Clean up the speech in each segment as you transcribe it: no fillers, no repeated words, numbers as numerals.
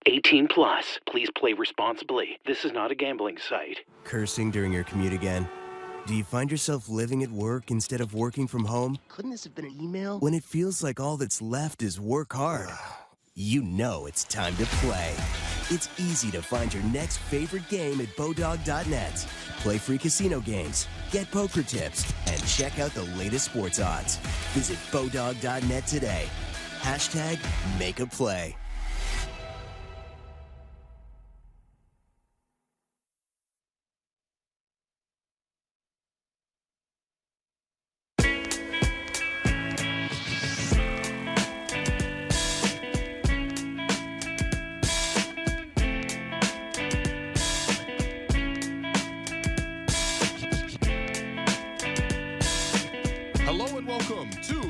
18 plus. Please play responsibly. This is not a gambling site. Cursing during your commute again? Do you find yourself living at work instead of working from home? Couldn't this have been an email? When it feels like all that's left is work hard, you know it's time to play. It's easy to find your next favorite game at Bodog.net. Play free casino games, get poker tips, and check out the latest sports odds. Visit Bodog.net today. Hashtag make a play.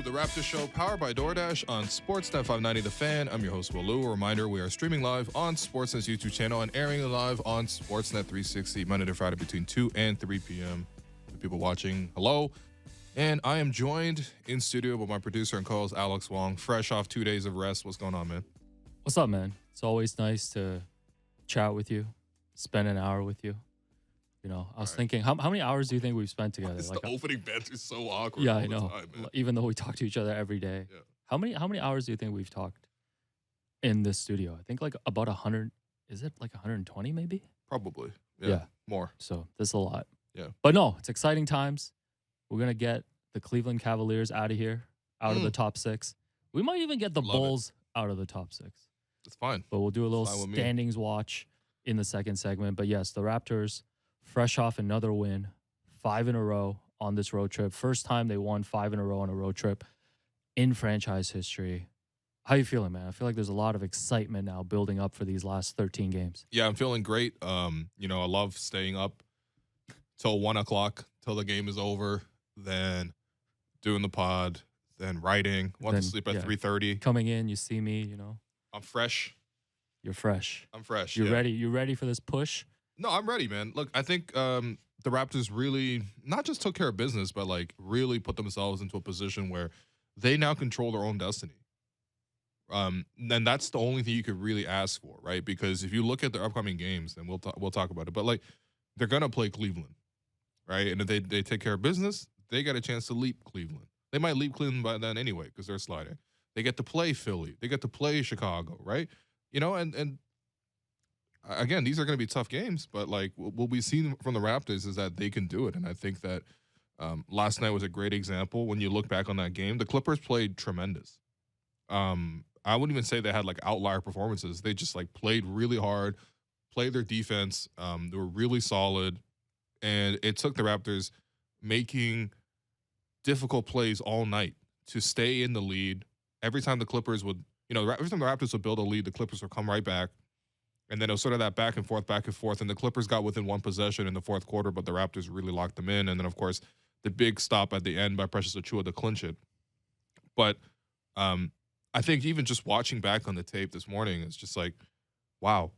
Raptors Show, powered by DoorDash on Sportsnet 590 The Fan. I'm your host, Will Lou. A reminder, we are streaming live on Sportsnet's YouTube channel and airing live on Sportsnet 360 Monday to Friday between 2 and 3 p.m. For people watching, hello. And I am joined in studio by my producer and co-host, Alex Wong, fresh off 2 days of rest. What's going on, man? What's up, man? It's always nice to chat with you, spend an hour with you. You know, I was thinking, how many hours do you think we've spent together? Like the opening banter is so awkward. Yeah, all I know. The time, even though we talk to each other every day. Yeah. How many hours do you think we've talked in this studio? I think like about 100. Is it like 120 maybe? Probably. Yeah. More. So this is a lot. Yeah. But no, it's exciting times. We're gonna get the Cleveland Cavaliers out of here, out of the top 6. We might even get the Bulls out of the top 6. It's fine. But we'll do a little standings watch in the second segment. But yes, the Raptors, fresh off another win, 5 in a row on this road trip. First time they won 5 in a row on a road trip in franchise history. How you feeling, man? I feel like there's a lot of excitement now building up for these last 13 games. Yeah, I'm feeling great. You know, I love staying up till 1 o'clock, till the game is over, then doing the pod, then writing. Went to sleep at 3:30. Coming in, you see me, you know. I'm fresh. You're fresh. I'm fresh. You ready? You ready for this push? No, I'm ready, man. Look, I think the Raptors really not just took care of business, but like really put themselves into a position where they now control their own destiny. And that's the only thing you could really ask for, right? Because if you look at their upcoming games, and we'll talk about it, but like they're gonna play Cleveland, right? And if they take care of business, they got a chance to leap Cleveland. They might leap Cleveland by then anyway because they're sliding. They get to play Philly. They get to play Chicago, right? You know, and again, these are going to be tough games, but like what we've seen from the Raptors is that they can do it. And I think that last night was a great example. When you look back on that game, the Clippers played tremendous. I wouldn't even say they had like outlier performances. They just like played really hard, played their defense. They were really solid. And it took the Raptors making difficult plays all night to stay in the lead. Every time the Clippers would, every time the Raptors would build a lead, the Clippers would come right back. And then it was sort of that back and forth. And the Clippers got within one possession in the fourth quarter, but the Raptors really locked them in. And then, of course, the big stop at the end by Precious Achiuwa to clinch it. But I think even just watching back on the tape this morning, it's just like, wow.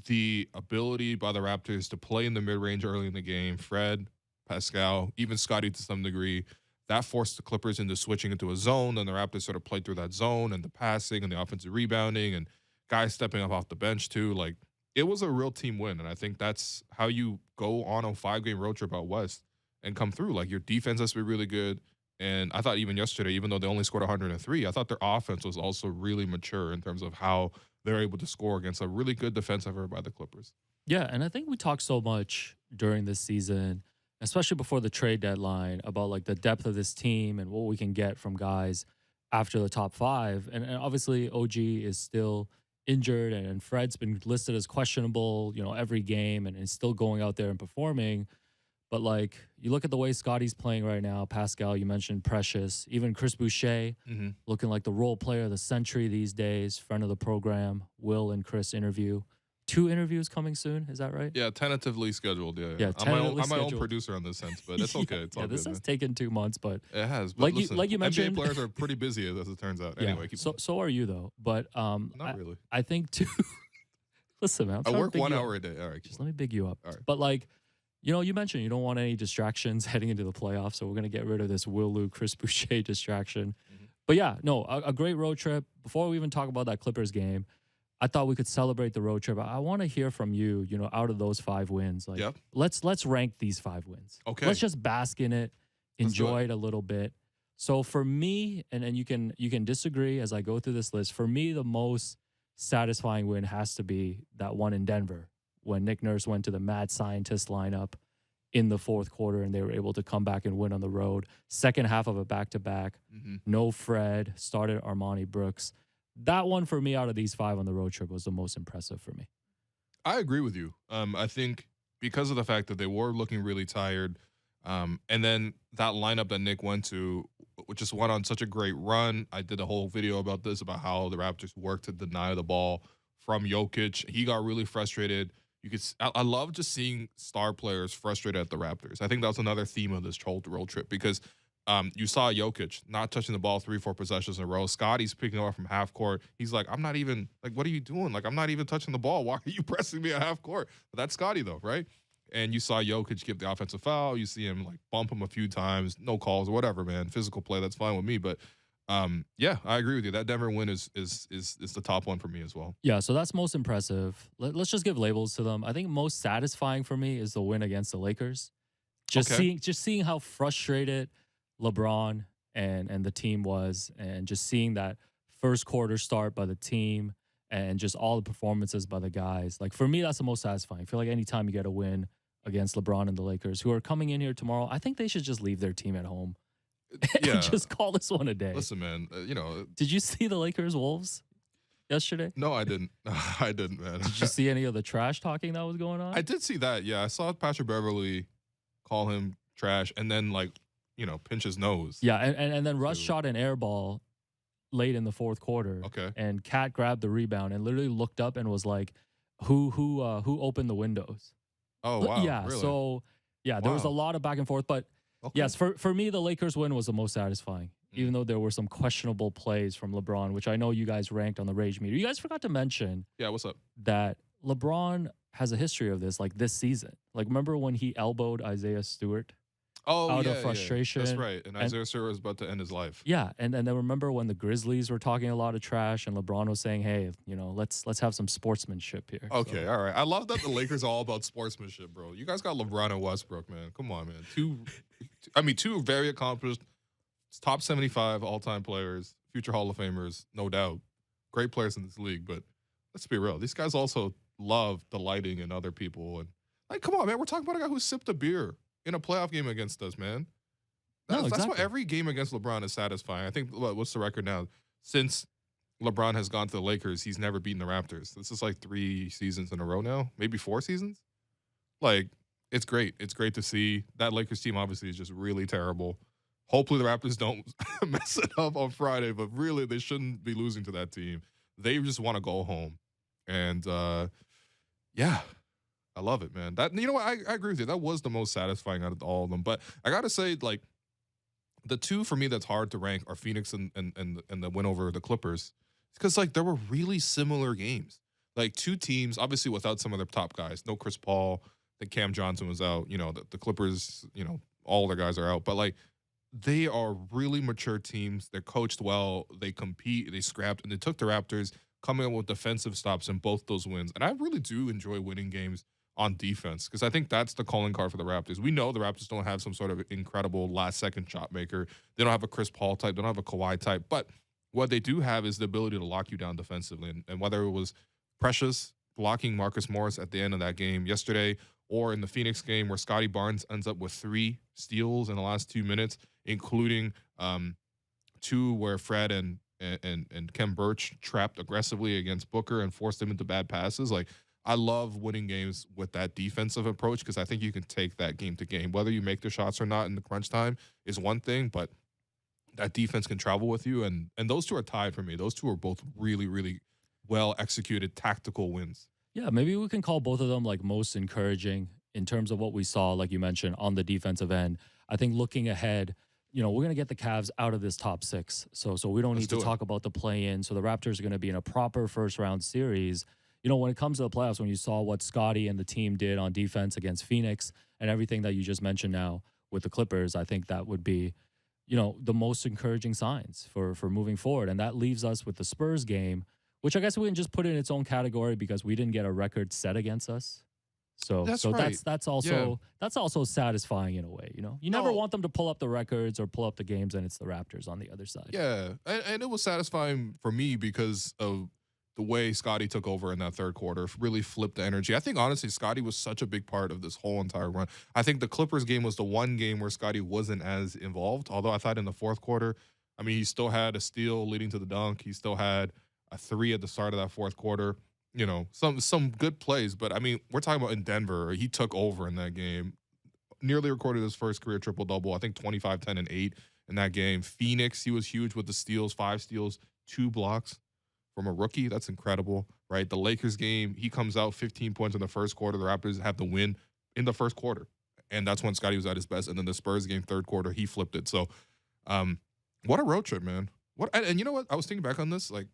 The ability by the Raptors to play in the mid-range early in the game, Fred, Pascal, even Scotty to some degree, that forced the Clippers into switching into a zone. And the Raptors sort of played through that zone and the passing and the offensive rebounding and guys stepping up off the bench too. Like, it was a real team win. And I think that's how you go on a 5-game road trip out west and come through. Like, your defense has to be really good. And I thought even yesterday, even though they only scored 103, I thought their offense was also really mature in terms of how they're able to score against a really good defensive effort by the Clippers. Yeah, and I think we talked so much during this season, especially before the trade deadline, about like the depth of this team and what we can get from guys after the top 5. And obviously OG is still injured and Fred's been listed as questionable, every game and is still going out there and performing. But like, you look at the way Scotty's playing right now, Pascal, you mentioned Precious, even Chris Boucher, looking like the role player of the century these days, friend of the program, Will and Chris interview. 2 interviews coming soon, is that right? Yeah, tentatively scheduled. Yeah, tentatively I'm my own producer on this sense, but it's okay. It's all good. This has taken 2 months, but it has. But like listen, you mentioned, NBA players are pretty busy as it turns out. Anyway, so are you though. But not really. I think too. Listen, man, I work 1 hour a day. All right, just let me big you up. All right. But like, you mentioned you don't want any distractions heading into the playoffs, so we're gonna get rid of this Will Lou, Chris Boucher distraction. But yeah, no, a great road trip. Before we even talk about that Clippers game, I thought we could celebrate the road trip. I want to hear from you, out of those 5 wins. Like, Yep. let's rank these 5 wins. Okay. Let's just bask in it, Let's do enjoy it. it a little bit. So for me, and you can disagree as I go through this list, for me, the most satisfying win has to be that one in Denver when Nick Nurse went to the mad scientist lineup in the fourth quarter and they were able to come back and win on the road. Second half of a back-to-back, no Fred, started Armani Brooks. That one for me out of these 5 on the road trip was the most impressive for me. I agree with you. I think because of the fact that they were looking really tired, and then that lineup that Nick went to, which just went on such a great run. I did a whole video about this, about how the Raptors worked to deny the ball from Jokic. He got really frustrated. I love just seeing star players frustrated at the Raptors. I think that was another theme of this whole road trip because you saw Jokic not touching the ball 3-4 possessions in a row. Scotty's picking up from half court. He's like, I'm not even, like, what are you doing? Like, I'm not even touching the ball. Why are you pressing me at half court? But that's Scotty, though, right? And you saw Jokic give the offensive foul. You see him, like, bump him a few times. No calls or whatever, man. Physical play, that's fine with me. But, yeah, I agree with you. That Denver win is the top one for me as well. Yeah, so that's most impressive. Let's just give labels to them. I think most satisfying for me is the win against the Lakers. Just seeing how frustrated LeBron and the team was, and just seeing that first quarter start by the team and just all the performances by the guys. Like, for me, that's the most satisfying. I feel like anytime you get a win against LeBron and the Lakers, who are coming in here tomorrow, I think they should just leave their team at home and just call this one a day. Listen, man, Did you see the Lakers Wolves yesterday? No, I didn't. I didn't, man. Did you see any of the trash talking that was going on? I did see that. Yeah, I saw Patrick Beverly call him trash and then, like, pinch his nose. Yeah, and then Russ shot an air ball late in the fourth quarter. Okay. And Kat grabbed the rebound and literally looked up and was like, "Who opened the windows?" Oh, wow. Yeah. Really? So yeah, there was a lot of back and forth, but yes, for me, the Lakers win was the most satisfying. Even though there were some questionable plays from LeBron, which I know you guys ranked on the Rage meter. You guys forgot to mention. Yeah, what's up? That LeBron has a history of this, like this season. Like, remember when he elbowed Isaiah Stewart? Out of frustration. Yeah. That's right. And Isaiah Stewart was about to end his life. Yeah, and then remember when the Grizzlies were talking a lot of trash and LeBron was saying, "Hey, let's have some sportsmanship here." Okay, all right. I love that the Lakers are all about sportsmanship, bro. You guys got LeBron and Westbrook, man. Come on, man. Two very accomplished, top 75 all-time players, future Hall of Famers, no doubt. Great players in this league, but let's be real. These guys also love delighting in other people. And, like, come on, man. We're talking about a guy who sipped a beer in a playoff game against us, man. That's why every game against LeBron is satisfying. I think, what's the record now? Since LeBron has gone to the Lakers, he's never beaten the Raptors. This is like 3 seasons in a row now, maybe 4 seasons. Like, it's great. It's great to see. That Lakers team obviously is just really terrible. Hopefully the Raptors don't mess it up on Friday, but really they shouldn't be losing to that team. They just want to go home. And, yeah. I love it, man. That, you know what? I agree with you. That was the most satisfying out of all of them. But I gotta say, like, the two for me that's hard to rank are Phoenix and the win over the Clippers. Because, like, there were really similar games. Like, two teams, obviously without some of their top guys. No Chris Paul. Then Cam Johnson was out. The Clippers, all their guys are out. But, like, they are really mature teams. They're coached well. They compete. They scrapped. And they took the Raptors, coming up with defensive stops in both those wins. And I really do enjoy winning games on defense, because I think that's the calling card for the Raptors. We know the Raptors don't have some sort of incredible last-second shot maker. They don't have a Chris Paul type. They don't have a Kawhi type. But what they do have is the ability to lock you down defensively. And whether it was Precious blocking Marcus Morris at the end of that game yesterday, or in the Phoenix game where Scotty Barnes ends up with 3 steals in the last 2 minutes, including 2 where Fred and Kem Birch trapped aggressively against Booker and forced him into bad passes. Like, I love winning games with that defensive approach, because I think you can take that game to game. Whether you make the shots or not in the crunch time is one thing, but that defense can travel with you. And those two are tied for me. Those two are both really, really well-executed tactical wins. Yeah, maybe we can call both of them, like, most encouraging in terms of what we saw, like you mentioned, on the defensive end. I think looking ahead, we're going to get the Cavs out of this top 6. So we don't need to talk about the play-in. So the Raptors are going to be in a proper first-round series. When it comes to the playoffs, when you saw what Scotty and the team did on defense against Phoenix and everything that you just mentioned now with the Clippers, I think that would be, the most encouraging signs for moving forward. And that leaves us with the Spurs game, which I guess we can just put it in its own category because we didn't get a record set against us. So Right. that's also satisfying in a way, You never No. want them to pull up the records or pull up the games, and it's the Raptors on the other side. Yeah, and it was satisfying for me because of the way Scotty took over in that third quarter, really flipped the energy. I think honestly, Scotty was such a big part of this whole entire run. I think the Clippers game was the one game where Scotty wasn't as involved. Although I thought in the fourth quarter, I mean, he still had a steal leading to the dunk. He still had a three at the start of that fourth quarter. Some good plays, but I mean, we're talking about in Denver. He took over in that game. Nearly recorded his first career triple-double. I think 25, 10, and 8 in that game. Phoenix, he was huge with the steals, 5 steals, 2 blocks from a rookie. That's incredible, right? The Lakers game, he comes out 15 points in the first quarter. The Raptors have the win in the first quarter, and that's when Scotty was at his best. And then the Spurs game, third quarter, he flipped it. So, what a road trip, man. And you know what? I was thinking back on this, like,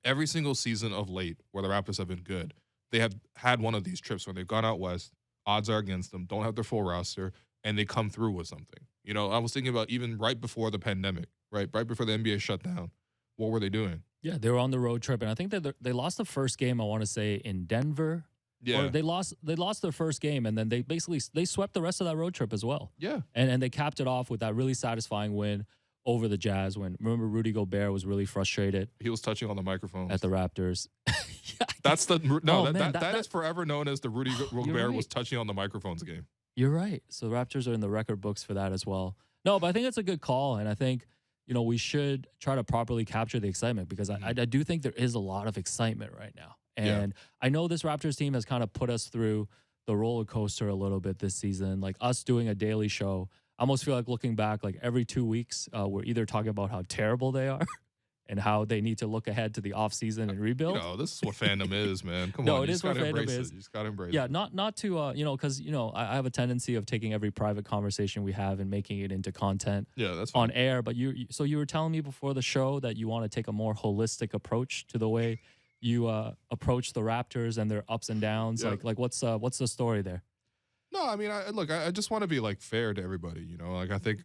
every single season of late where the Raptors have been good, they have had one of these trips when they've gone out west, odds are against them, don't have their full roster, and they come through with something. I was thinking about even right before the pandemic, right before the NBA shut down, what were they doing? Yeah, they were on the road trip, and I think that they lost the first game, I want to say, in Denver. Yeah. Or they lost their first game, and then they swept the rest of that road trip as well. Yeah. And they capped it off with that really satisfying win over the Jazz when, remember, Rudy Gobert was really frustrated He was touching on the microphones. at the Raptors. That's the no. Oh, man, that is forever known as the Rudy Gobert right. was touching on the microphones game. You're right. So the Raptors are in the record books for that as well. No, but I think it's a good call, and I think we should try to properly capture the excitement because I do think there is a lot of excitement right now, and I know this Raptors team has kind of put us through the roller coaster a little bit this season. Like us doing a daily show, I almost feel like looking back, like every 2 weeks, we're either talking about how terrible they are and how they need to look ahead to the offseason and rebuild. This is what fandom is, man. Come No, on. it is what fandom is. You just got to embrace Yeah, it. not to, because, I have a tendency of taking every private conversation we have and making it into content Yeah, that's fine. on air. But so you were telling me before the show that you want to take a more holistic approach to the way you approach the Raptors and their ups and downs. Yeah. Like what's the story there? No, I mean, I just want to be like fair to everybody. Like I think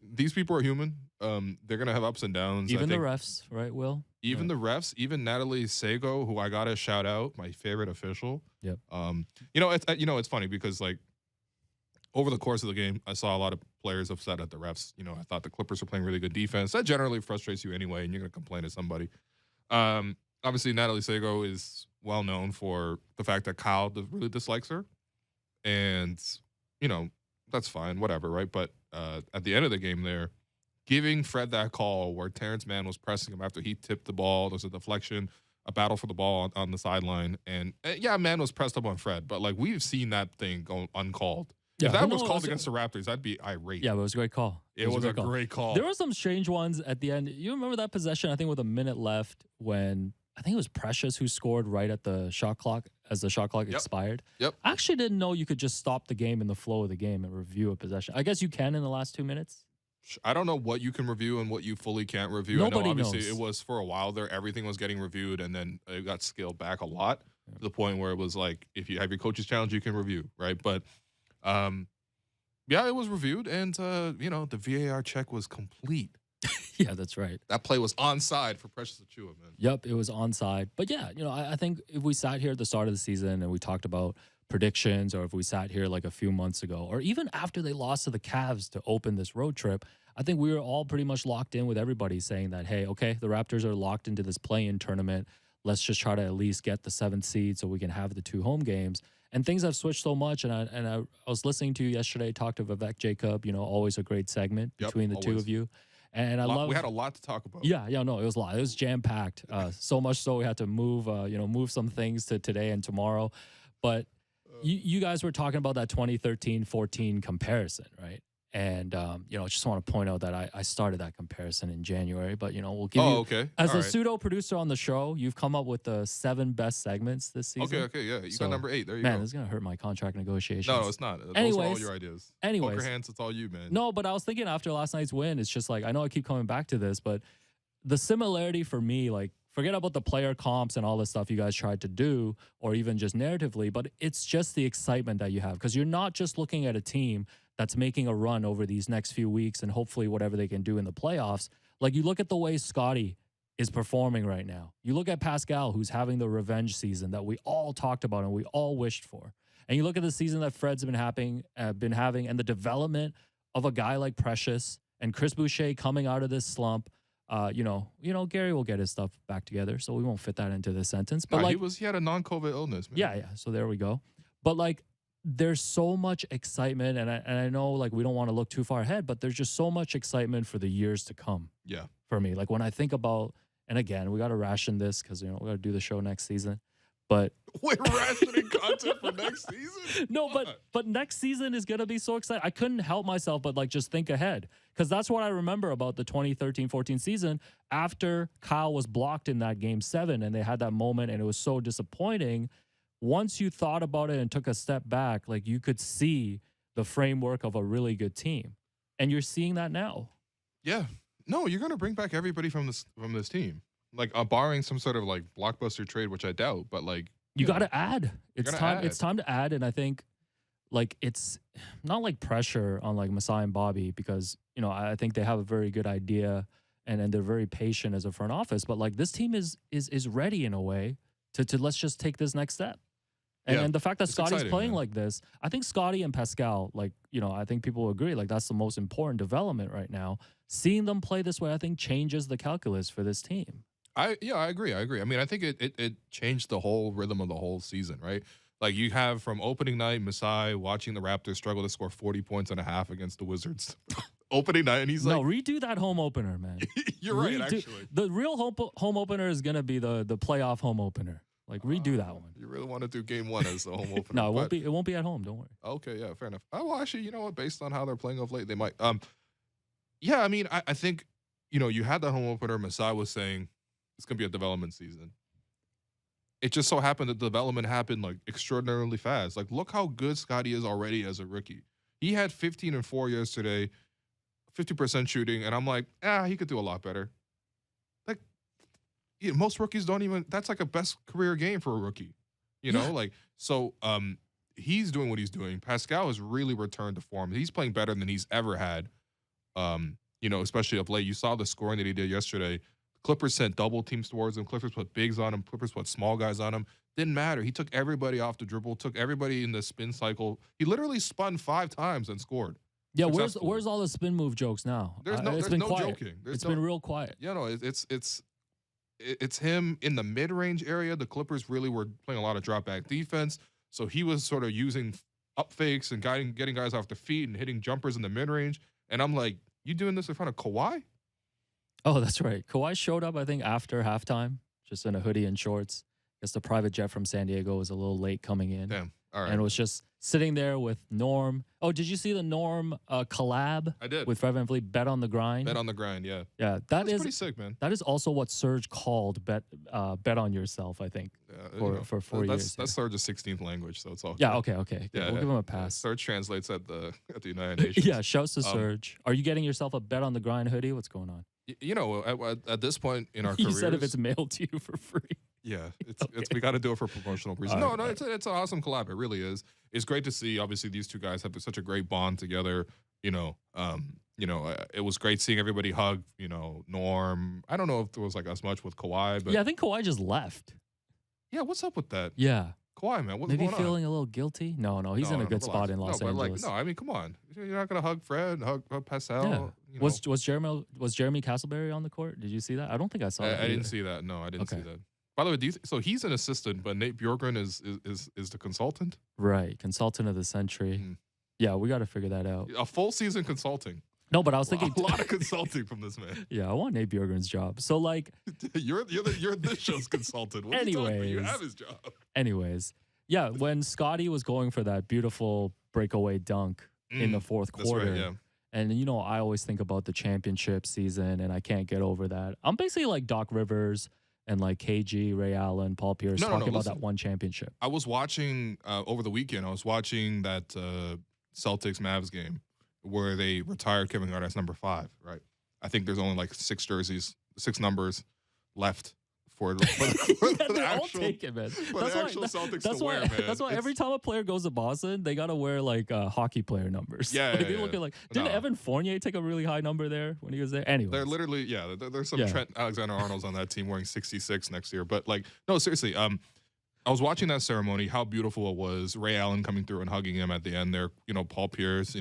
these people are human. They're gonna have ups and downs. Even the think refs, right, Will? Even the refs, even Natalie Sago, who I gotta shout out, my favorite official. Yep. It's funny because like over the course of the game, I saw a lot of players upset at the refs. I thought the Clippers were playing really good defense. That generally frustrates you anyway, and you're gonna complain to somebody. Obviously, Natalie Sago is well known for the fact that Kyle really dislikes her. And, that's fine, whatever, right? But at the end of the game there, giving Fred that call where Terrence Mann was pressing him after he tipped the ball, there's a deflection, a battle for the ball on the sideline. And, Mann was pressed up on Fred, but, like, we've seen that thing go uncalled. Yeah, if that but was no, called against the Raptors, I'd be irate. Yeah, but it was a great call. It was a great call. There were some strange ones at the end. You remember that possession, I think, with a minute left when I think it was Precious who scored right at the shot clock as the shot clock expired. Yep. I actually didn't know you could just stop the game in the flow of the game and review a possession. I guess you can in the last 2 minutes. I don't know what you can review and what you fully can't review. Nobody I know obviously knows. it was for a while there. Everything was getting reviewed, and then it got scaled back a lot to the point where it was like, if you have your coach's challenge, you can review, right? But, it was reviewed, and, the VAR check was complete. Yeah, that's right. That play was onside for Precious Achiuwa, man. Yep, it was onside. But yeah, I think if we sat here at the start of the season and we talked about predictions, or if we sat here like a few months ago, or even after they lost to the Cavs to open this road trip, I think we were all pretty much locked in with everybody saying that, hey, okay, the Raptors are locked into this play-in tournament. Let's just try to at least get the 7th seed so we can have the 2 home games. And things have switched so much. And I was listening to you yesterday, talk to Vivek Jacob, always a great segment between the two of you. And we had a lot to talk about. Yeah, no, it was a lot. It was jam-packed. So much so we had to move some things to today and tomorrow. But you guys were talking about that 2013-14 comparison, right? And, just want to point out that I started that comparison in January, but, we'll give you, okay. as All a right. pseudo producer on the show, you've come up with the 7 best segments this season. Okay, yeah. You got number 8. There you Man, go. it's going to hurt my contract negotiations. No, it's not. Those are all Anyways, your ideas. anyways. Poker hands, it's all you, man. No, but I was thinking after last night's win, it's just like, I know I keep coming back to this, but the similarity for me, like, forget about the player comps and all the stuff you guys tried to do, or even just narratively, but it's just the excitement that you have. Because you're not just looking at a team that's making a run over these next few weeks and hopefully whatever they can do in the playoffs. Like, you look at the way Scotty is performing right now. You look at Pascal, who's having the revenge season that we all talked about and we all wished for. And you look at the season that Fred's been having and the development of a guy like Precious and Chris Boucher coming out of this slump. Gary will get his stuff back together, so we won't fit that into this sentence. But he had a non-COVID illness, man. Yeah. So there we go. But like, there's so much excitement, and I know like we don't want to look too far ahead, but there's just so much excitement for the years to come. Yeah. For me, like when I think about, and again, we got to ration this because we got to do the show next season. But we're rationing content for next season. No, but next season is gonna be so exciting. I couldn't help myself but like just think ahead, because that's what I remember about the 2013-14 season after Kyle was blocked in that game 7 and they had that moment and it was so disappointing. Once you thought about it and took a step back, like you could see the framework of a really good team, and you're seeing that now. Yeah, no, you're gonna bring back everybody from this team. Like barring some sort of like blockbuster trade, which I doubt, but like you got to add. It's time. It's time to add, and I think like it's not like pressure on like Masai and Bobby, because I think they have a very good idea and they're very patient as a front office. But like this team is ready in a way to let's just take this next step. And the fact that Scotty's playing like this, I think Scotty and Pascal, like, I think people will agree, like that's the most important development right now. Seeing them play this way, I think changes the calculus for this team. I agree. I mean, I think it changed the whole rhythm of the whole season, right? Like you have from opening night, Masai watching the Raptors struggle to score 40 points and a half against the Wizards. Opening night, and he's like, no, redo that home opener, man. You're right, actually. The real home opener is going to be the playoff home opener. Like redo that one. You really want to do game 1 as the home opener? No, it won't be at home. Don't worry. Okay, yeah, fair enough. Oh, well, actually, you know what? Based on how they're playing of late, they might. Yeah, I mean, I think, you had that home opener. Masai was saying it's gonna be a development season. It just so happened that the development happened like extraordinarily fast. Like, look how good Scotty is already as a rookie. He had 15 and 4 yesterday, 50% shooting, and I'm like, he could do a lot better. Like, most rookies don't even. That's like a best career game for a rookie, Like, so he's doing what he's doing. Pascal has really returned to form. He's playing better than he's ever had. Especially of late. You saw the scoring that he did yesterday. Clippers sent double teams towards him. Clippers put bigs on him. Clippers put small guys on him. Didn't matter. He took everybody off the dribble, took everybody in the spin cycle. He literally spun 5 times and scored. Yeah, where's all the spin move jokes now? There's no quiet. joking. It's been real quiet. Yeah, no, it's him in the mid-range area. The Clippers really were playing a lot of drop-back defense, so he was sort of using up fakes and getting guys off their feet and hitting jumpers in the mid-range. And I'm like, you doing this in front of Kawhi? Oh, that's right. Kawhi showed up, I think, after halftime, just in a hoodie and shorts. I guess the private jet from San Diego was a little late coming in. Damn. All right. And was just sitting there with Norm. Oh, did you see the Norm collab? I did. With Fred VanVleet, Bet on the Grind? Bet on the Grind, yeah. Yeah, That's pretty sick, man. That is also what Serge called bet on yourself, I think, for 4 years. That's Serge's 16th language, so it's all good. Yeah, okay. Yeah, we'll give him a pass. Serge translates at the United Nations. Yeah, shouts to Serge. Are you getting yourself a Bet on the Grind hoodie? What's going on? At this point in our careers, you said if it's mailed to you for free. Yeah, we got to do it for promotional reasons. No, it's an awesome collab. It really is. It's great to see. Obviously, these two guys have such a great bond together. It was great seeing everybody hug. Norm. I don't know if there was like as much with Kawhi, but yeah, I think Kawhi just left. Yeah, what's up with that? Yeah. Kawhi, man, what's maybe going on? feeling a little guilty. No, he's in a good spot in Los Angeles. I mean, come on, you're not gonna hug Fred, hug Pascal. Yeah. Was Jeremy Castleberry on the court? Did you see that? I don't think I saw that. I didn't see that. No, I didn't see that. By the way, so he's an assistant, but Nate Bjorkgren is the consultant. Right, consultant of the century. Mm. Yeah, we got to figure that out. A full season consulting. No, but I was thinking a lot of consulting from this man. Yeah, I want Nate Bjorkgren's job. So like, you're this show's consultant. What anyways, you have his job. Anyways, yeah, when Scotty was going for that beautiful breakaway dunk in the fourth quarter. Right, yeah. And, I always think about the championship season, and I can't get over that. I'm basically like Doc Rivers and like KG, Ray Allen, Paul Pierce talking about that one championship. I was watching over the weekend. I was watching that Celtics Mavs game where they retired Kevin Garnett's number 5. Right. I think there's only like 6 jerseys, 6 numbers left for the They're all actual, taken, man. for the actual Celtics that's to why, wear, man. That's why every time a player goes to Boston, they gotta wear like hockey player numbers. Yeah, like, yeah, they yeah. look at like. Didn't No. Evan Fournier take a really high number there when he was there? Anyway, They're literally, yeah. There's some Yeah. Trent Alexander-Arnold's on that team wearing 66 next year. But like, no, seriously. I was watching that ceremony. How beautiful it was. Ray Allen coming through and hugging him at the end there. Paul Pierce.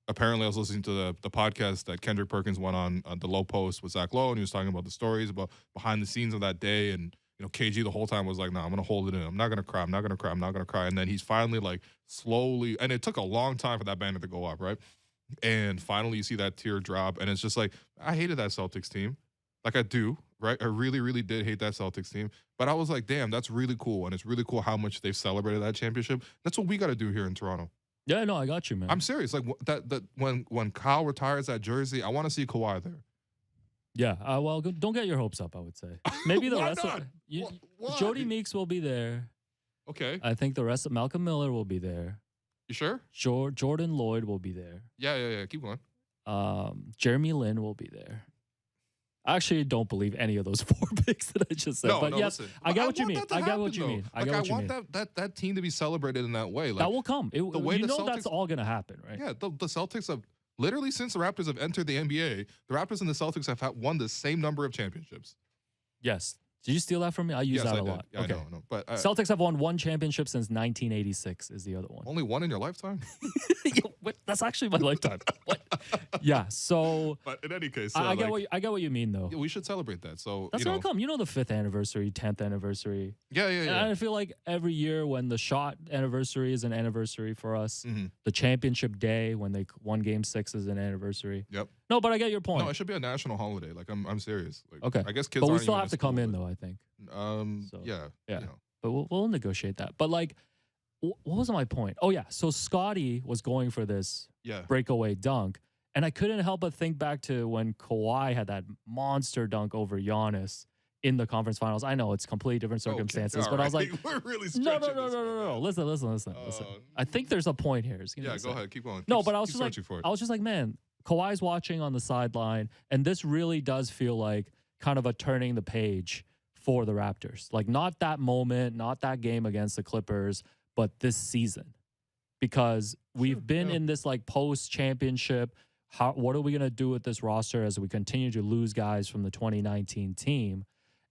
Apparently I was listening to the podcast that Kendrick Perkins went on the Low Post with Zach Lowe, and he was talking about the stories about behind the scenes of that day. And KG the whole time was like, "No, I'm gonna hold it in. I'm not gonna cry. I'm not gonna cry. I'm not gonna cry." And then he's finally like slowly, and it took a long time for that banner to go up, right? And finally you see that tear drop, and it's just like, I hated that Celtics team. Like I do, right? I really, really did hate that Celtics team. But I was like, damn, that's really cool. And it's really cool how much they've celebrated that championship. That's what we got to do here in Toronto. yeah, no, I got you, man. I'm serious. Like that when Kyle retires that jersey, I want to see Kawhi there. Yeah, well, don't get your hopes up. I would say maybe the Why rest not? of Why? Jody Meeks will be there. Okay. I think the rest of Malcolm Miller will be there. You sure? Jordan Lloyd will be there. Yeah. Keep going. Jeremy Lin will be there. I actually don't believe any of those 4 picks that I just said. No, but no, yes, listen. I get I what you want mean. that to I get happen, what you though. mean. I Like, get what you want mean. that team to be celebrated in that way. Like, That will come. the way the that's Celtics- all gonna happen, right? yeah, the Celtics have literally, since the Raptors have entered the NBA, the Raptors and the Celtics have won the same number of championships. Yes. Did you steal that from me? I use Yes, that I a did. lot. Yeah, okay. I know. But Celtics have won 1 championship since 1986. Is the other one? only one in your lifetime. That's actually my lifetime. What? Yeah. So But in any case, I get what you mean though. yeah, we should celebrate that. So That's gonna come. The 5th anniversary, 10th anniversary. Yeah. And I feel like every year when the shot anniversary is an anniversary for us, Mhm. the championship day when they won Game 6 is an anniversary. Yep. No, but I get your point. No, it should be a national holiday. Like I'm serious. Like, Okay. I guess kids. But we aren't still even have to come school, in but, though, I think. So, Yeah. yeah. You know. But we'll negotiate that. But like, what was my point? Oh yeah, so Scotty was going for this Yeah. breakaway dunk, and I couldn't help but think back to when Kawhi had that monster dunk over Giannis in the conference finals. I know it's completely different circumstances, Okay, but I was alright. like, we're really no. stretching this one, man. Listen. I think there's a point here. It's gonna Yeah, be go sad. ahead. Keep going. No, Keep- but I was keep just like, searching for it. I was just like, man, Kawhi's watching on the sideline, and this really does feel like kind of a turning the page for the Raptors. Like not that moment, not that game against the Clippers, but this season. Because we've been in this like post-championship, what are we going to do with this roster as we continue to lose guys from the 2019 team?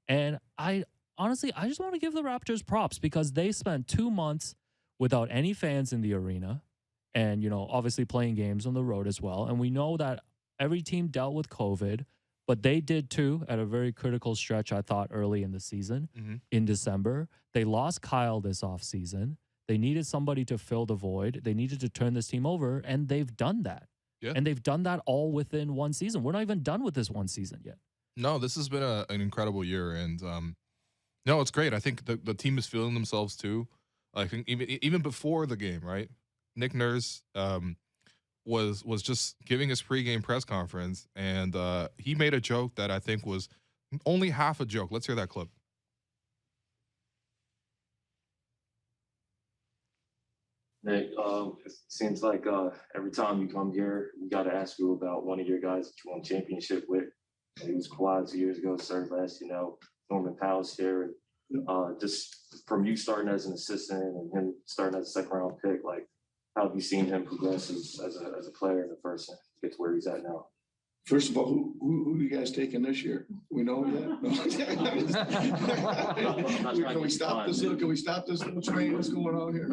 And I just want to give the Raptors props because they spent 2 months without any fans in the arena and, obviously playing games on the road as well. And we know that every team dealt with COVID, but they did too at a very critical stretch, I thought, early in the season in December. They lost Kyle this offseason. They needed somebody to fill the void. They needed to turn this team over, and they've done that. Yeah. And they've done that all within one season. We're not even done with this one season yet. No, this has been an incredible year, and no, it's great. I think the team is feeling themselves too. I think even before the game, right? Nick Nurse was just giving his pregame press conference, and he made a joke that I think was only half a joke. Let's hear that clip. Nick, it seems like every time you come here, we got to ask you about one of your guys that you won championship with. And he was Kawhi 2 years ago, served last, Norman Powell's here. And just from you starting as an assistant and him starting as a second-round pick, like, how have you seen him progress as a player and a person get to where he's at now? First of all, who you guys taking this year? We know that. No. Can we stop this? Can we stop this little train that's going on here?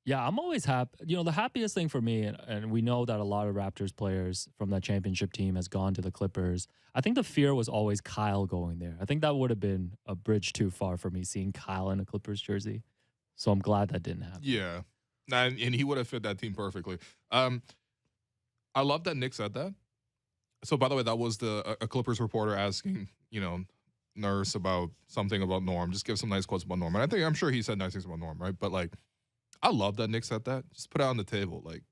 Yeah, I'm always happy. The happiest thing for me, and we know that a lot of Raptors players from that championship team has gone to the Clippers. I think the fear was always Kyle going there. I think that would have been a bridge too far for me seeing Kyle in a Clippers jersey. So I'm glad that didn't happen. Yeah, and he would have fit that team perfectly. I love that Nick said that. So, by the way, that was a Clippers reporter asking, Nurse about something about Norm. Just give some nice quotes about Norm. And I'm sure he said nice things about Norm, right? But, like, I love that Nick said that. Just put it on the table. Like,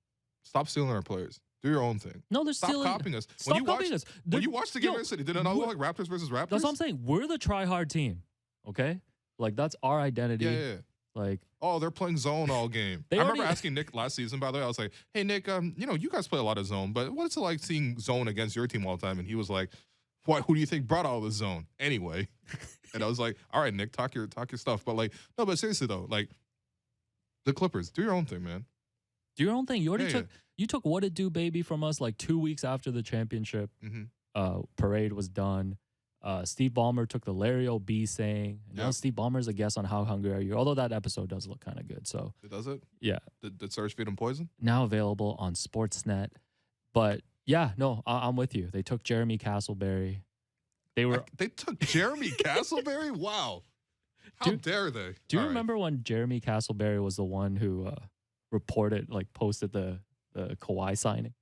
stop stealing our players. Do your own thing. No, they're Stop stealing. copying us. Stop copying us. When you watch the game yesterday, did it not look like Raptors versus Raptors? That's what I'm saying. We're the try-hard team, okay? Like, that's our identity. Yeah. Like, oh, they're playing zone all game. I remember asking Nick last season, by the way, I was like, hey, Nick, you guys play a lot of zone, but what's it like seeing zone against your team all the time? And he was like, Who do you think brought all this zone anyway? And I was like, all right, Nick, talk your stuff. But like, no, but seriously though, like the Clippers, do your own thing, man. Do your own thing. You already you took What It Do Baby from us like 2 weeks after the championship parade was done. Steve Ballmer took the Larry O.B. saying. Now Steve Ballmer's a guest on How Hungry Are You? Although that episode does look kind of good. So Does it? Yeah. Did Surge feed him poison? Now available on Sportsnet. But yeah, no, I'm with you. They took Jeremy Castleberry. They took Jeremy Castleberry? Wow. How dare they? Do you remember when Jeremy Castleberry was the one who posted the Kawhi signing,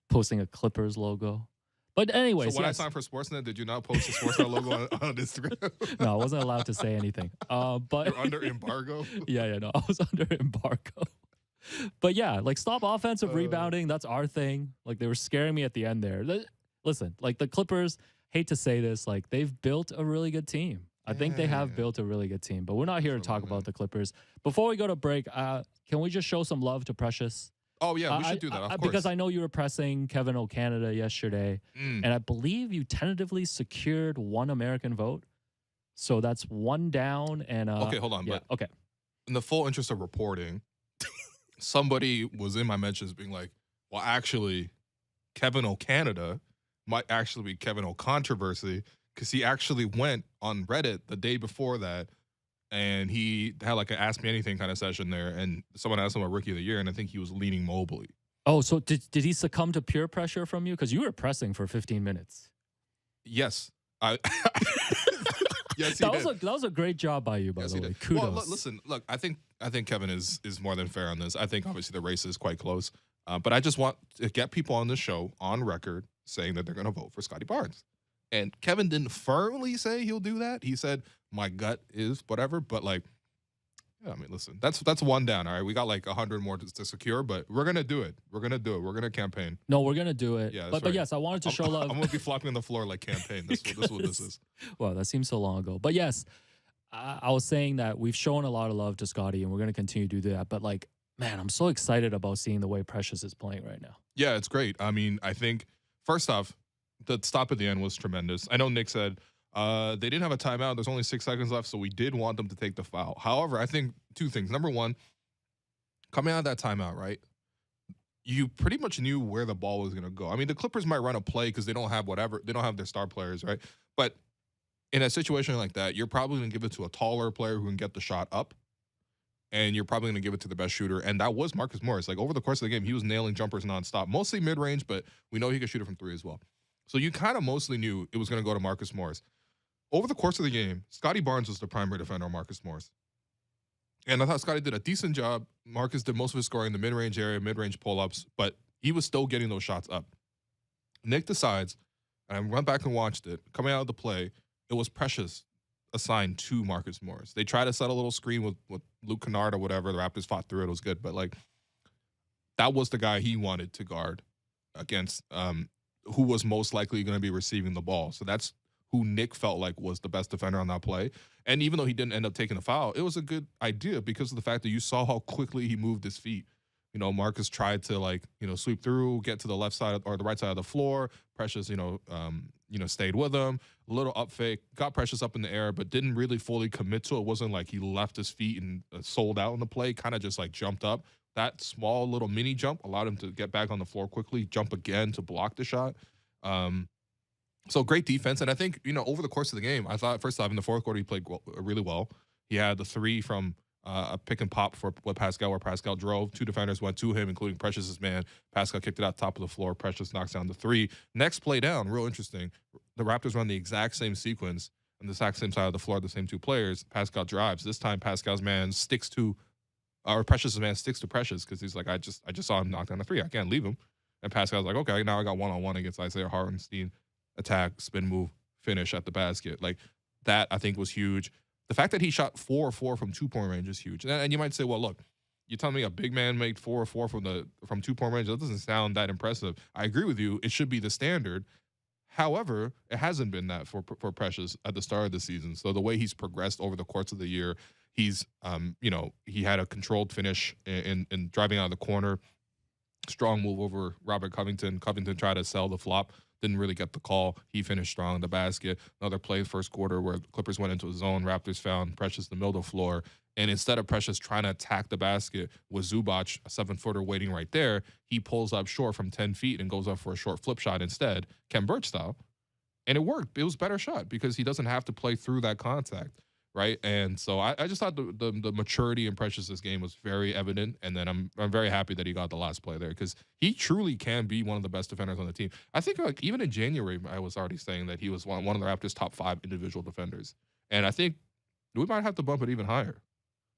posting a Clippers logo? But anyways, so when I signed for Sportsnet, did you not post the Sportsnet logo on Instagram? No, I wasn't allowed to say anything. But you're under embargo. No, I was under embargo. But yeah, like stop offensive rebounding. That's our thing. Like they were scaring me at the end there. Listen, like the Clippers, hate to say this, like they've built a really good team. I think they have built a really good team, but we're not here to talk about the Clippers. Before we go to break, can we just show some love to Precious? Oh, yeah, we should do that, of course. Because I know you were pressing Kevin O'Canada yesterday, and I believe you tentatively secured one American vote. So that's one down. And okay, hold on. Yeah, but okay. In the full interest of reporting, somebody was in my mentions being like, well, actually, Kevin O'Canada might actually be Kevin O'Controversy because he actually went on Reddit the day before that, and he had like an Ask Me Anything kind of session there, and someone asked him about Rookie of the Year, and I think he was leaning Mobley. Oh, so did he succumb to peer pressure from you? Because you were pressing for 15 minutes. Yes. Yes, that was a great job by you, by the way. Kudos. Well, listen, look, I think Kevin is more than fair on this. I think obviously the race is quite close, but I just want to get people on the show on record saying that they're going to vote for Scotty Barnes. And Kevin didn't firmly say he'll do that. He said, my gut is whatever. But, like, yeah, I mean, listen, that's one down, all right? We got, like, 100 more to secure, but we're going to do it. We're going to do it. We're going to campaign. No, we're going to do it. Yeah, but yes, I wanted to show love. I'm going to be flopping on the floor like campaign. This is what this is. Well, that seems so long ago. But, yes, I was saying that we've shown a lot of love to Scotty, and we're going to continue to do that. But, like, man, I'm so excited about seeing the way Precious is playing right now. Yeah, it's great. I mean, I think, first off, the stop at the end was tremendous. I know Nick said they didn't have a timeout. There's only 6 seconds left, so we did want them to take the foul. However, I think 2 things. Number one, coming out of that timeout, right, you pretty much knew where the ball was going to go. I mean, the Clippers might run a play because they don't have their star players, right? But in a situation like that, you're probably going to give it to a taller player who can get the shot up, and you're probably going to give it to the best shooter, and that was Marcus Morris. Like, over the course of the game, he was nailing jumpers nonstop, mostly mid-range, but we know he could shoot it from 3 as well. So you kind of mostly knew it was going to go to Marcus Morris. Over the course of the game, Scotty Barnes was the primary defender on Marcus Morris. And I thought Scotty did a decent job. Marcus did most of his scoring in the mid-range area, mid-range pull-ups, but he was still getting those shots up. Nick decides, and I went back and watched it, coming out of the play, it was Precious assigned to Marcus Morris. They tried to set a little screen with Luke Kennard or whatever. The Raptors fought through it. It was good. But, like, that was the guy he wanted to guard against who was most likely going to be receiving the ball. So that's who Nick felt like was the best defender on that play. And even though he didn't end up taking the foul, it was a good idea because of the fact that you saw how quickly he moved his feet. You know, Marcus tried to, like, you know, sweep through, get to the left side or the right side of the floor. Precious, stayed with him. A little up fake, got Precious up in the air, but didn't really fully commit to it. It wasn't like he left his feet and sold out in the play, kind of just like jumped up. That small little mini jump allowed him to get back on the floor quickly, jump again to block the shot. So great defense. And I think, over the course of the game, I thought first off in the fourth quarter, he played really well. He had the 3 from a pick and pop with Pascal, where Pascal drove. 2 defenders went to him, including Precious's man. Pascal kicked it out top of the floor. Precious knocks down the 3. Next play down, real interesting. The Raptors run the exact same sequence on the exact same side of the floor, the same 2 players. Pascal drives. This time, Pascal's man sticks to Precious's man sticks to Precious because he's like, I just saw him knock down the 3. I can't leave him. And Pascal's like, okay, now I got one-on-one against Isaiah Hartenstein. Attack, spin move, finish at the basket. Like, that, I think, was huge. The fact that he shot 4-4 from 2-point range is huge. And you might say, well, look, you tell me a big man made 4-4 from 2-point range. That doesn't sound that impressive. I agree with you. It should be the standard. However, it hasn't been that for Precious at the start of the season. So the way he's progressed over the course of the year, he's, he had a controlled finish in driving out of the corner. Strong move over Robert Covington. Covington tried to sell the flop. didn't really get the call. He finished strong in the basket. Another play first quarter where the Clippers went into a zone. Raptors found Precious in the middle of the floor. And instead of Precious trying to attack the basket with Zubac, a 7-footer waiting right there, he pulls up short from 10 feet and goes up for a short flip shot instead, Ken Burch style. And it worked. It was a better shot because he doesn't have to play through that contact, right? And so I just thought the maturity in Precious's game was very evident. And then I'm very happy that he got the last play there because he truly can be one of the best defenders on the team. I think like even in January, I was already saying that he was one of the Raptors' top 5 individual defenders. And I think we might have to bump it even higher.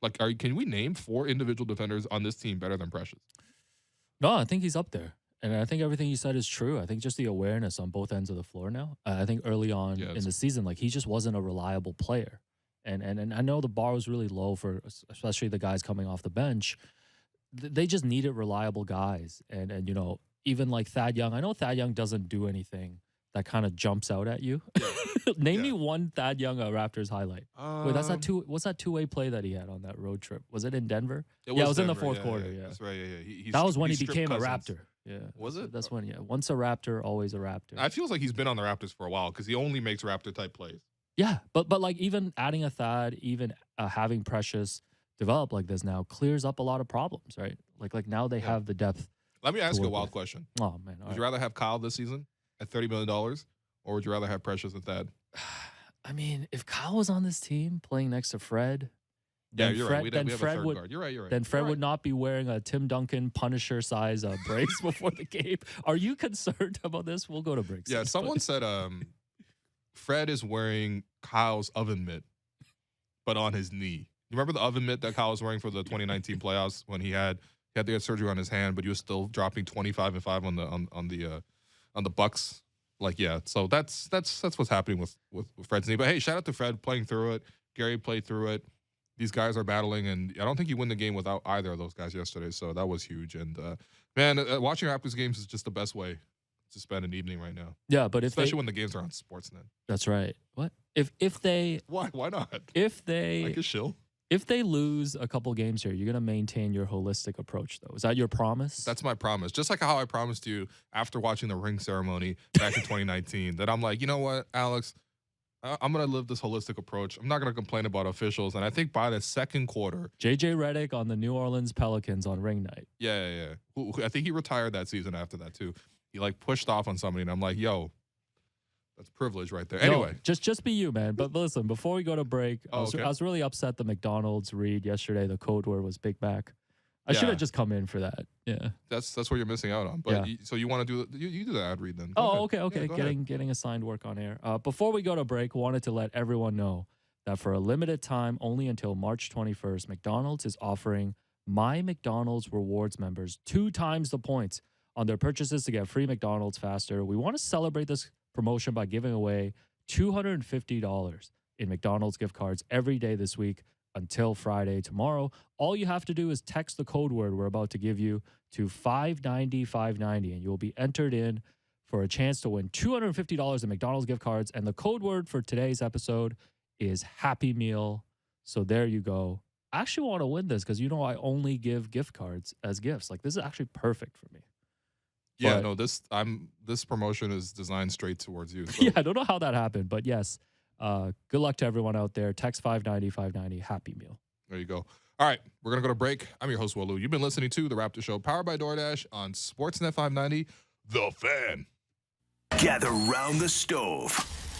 Like, can we name 4 individual defenders on this team better than Precious? No, I think he's up there. And I think everything you said is true. I think just the awareness on both ends of the floor now. I think early on in the season, like he just wasn't a reliable player. And I know the bar was really low for especially the guys coming off the bench. They just needed reliable guys. And you know, even like Thad Young, I know Thad Young doesn't do anything that kind of jumps out at you. Name me one Thad Young Raptors highlight. Wait, that's not what's that two-way play that he had on that road trip? Was it in Denver? It was in the Denver, fourth quarter. Yeah, that's right. Yeah. That was when he became a Raptor. Yeah, was it? That's when. Yeah, once a Raptor, always a Raptor. I feels like he's been on the Raptors for a while because he only makes Raptor type plays. Yeah, but like even adding a Thad, even having Precious develop like this now clears up a lot of problems, right? Like now they have the depth. Let me ask you a wild question. Oh man, would you rather have Kyle this season at $30 million, or would you rather have Precious and Thad? I mean, if Kyle was on this team playing next to Fred. Yeah, you're right. We have a third guard. You're right. Then Fred would not be wearing a Tim Duncan Punisher size brace before the game. Are you concerned about this? We'll go to break. Yeah, someone said Fred is wearing Kyle's oven mitt, but on his knee. You remember the oven mitt that Kyle was wearing for the 2019 playoffs when he had to get surgery on his hand, but he was still dropping 25 and 5 on the Bucks. Like, yeah. So that's what's happening with Fred's knee. But hey, shout out to Fred playing through it. Gary played through it. These guys are battling, and I don't think you win the game without either of those guys yesterday. So that was huge. And man, watching Raptors games is just the best way to spend an evening right now. Yeah, but especially when the games are on Sportsnet. That's right. What if they? Why not? If they like a shill. If they lose a couple games here, you're gonna maintain your holistic approach, though. Is that your promise? That's my promise. Just like how I promised you after watching the ring ceremony back in 2019, that I'm like, you know what, Alex. I'm going to live this holistic approach. I'm not going to complain about officials. And I think by the second quarter. JJ Redick on the New Orleans Pelicans on ring night. Yeah. I think he retired that season after that, too. He, like, pushed off on somebody. And I'm like, yo, that's privilege right there. Anyway. No, just be you, man. But listen, before we go to break, I was really upset the McDonald's read yesterday. The code word was Big Mac. I should have just come in for that. Yeah. That's what you're missing out on. But so you want to do you do the ad read then. Okay. Yeah, getting assigned work on air. Before we go to break, wanted to let everyone know that for a limited time, only until March 21st, McDonald's is offering My McDonald's Rewards members 2 times the points on their purchases to get free McDonald's faster. We want to celebrate this promotion by giving away $250 in McDonald's gift cards every day this week until Friday tomorrow. All you have to do is text the code word we're about to give you to 590-590, and you'll be entered in for a chance to win $250 in McDonald's gift cards. And the code word for today's episode is Happy Meal. So there you go. I actually want to win this because, I only give gift cards as gifts. Like, this is actually perfect for me. Yeah, this promotion is designed straight towards you. So. Yeah, I don't know how that happened, but yes. Good luck to everyone out there. Text 590-590, Happy Meal. There you go. All right, we're going to go to break. I'm your host, Walu. You've been listening to The Raptors Show, powered by DoorDash on Sportsnet 590, The Fan. Gather round the stove.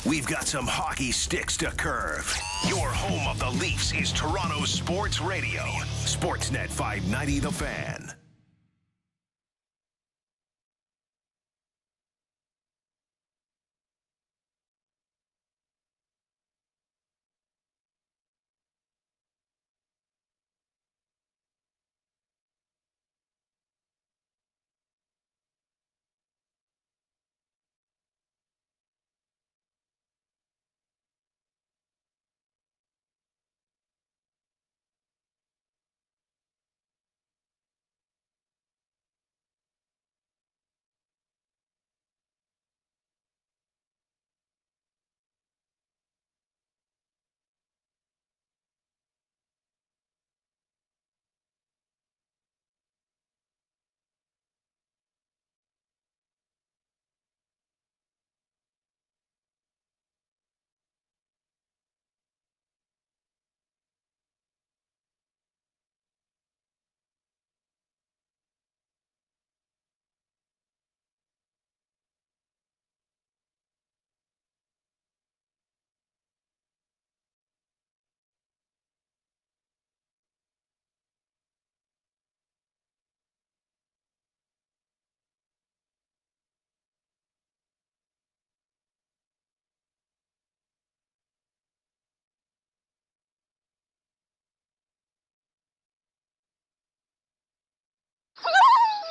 We've got some hockey sticks to curve. Your home of the Leafs is Toronto Sports Radio. Sportsnet 590, The Fan.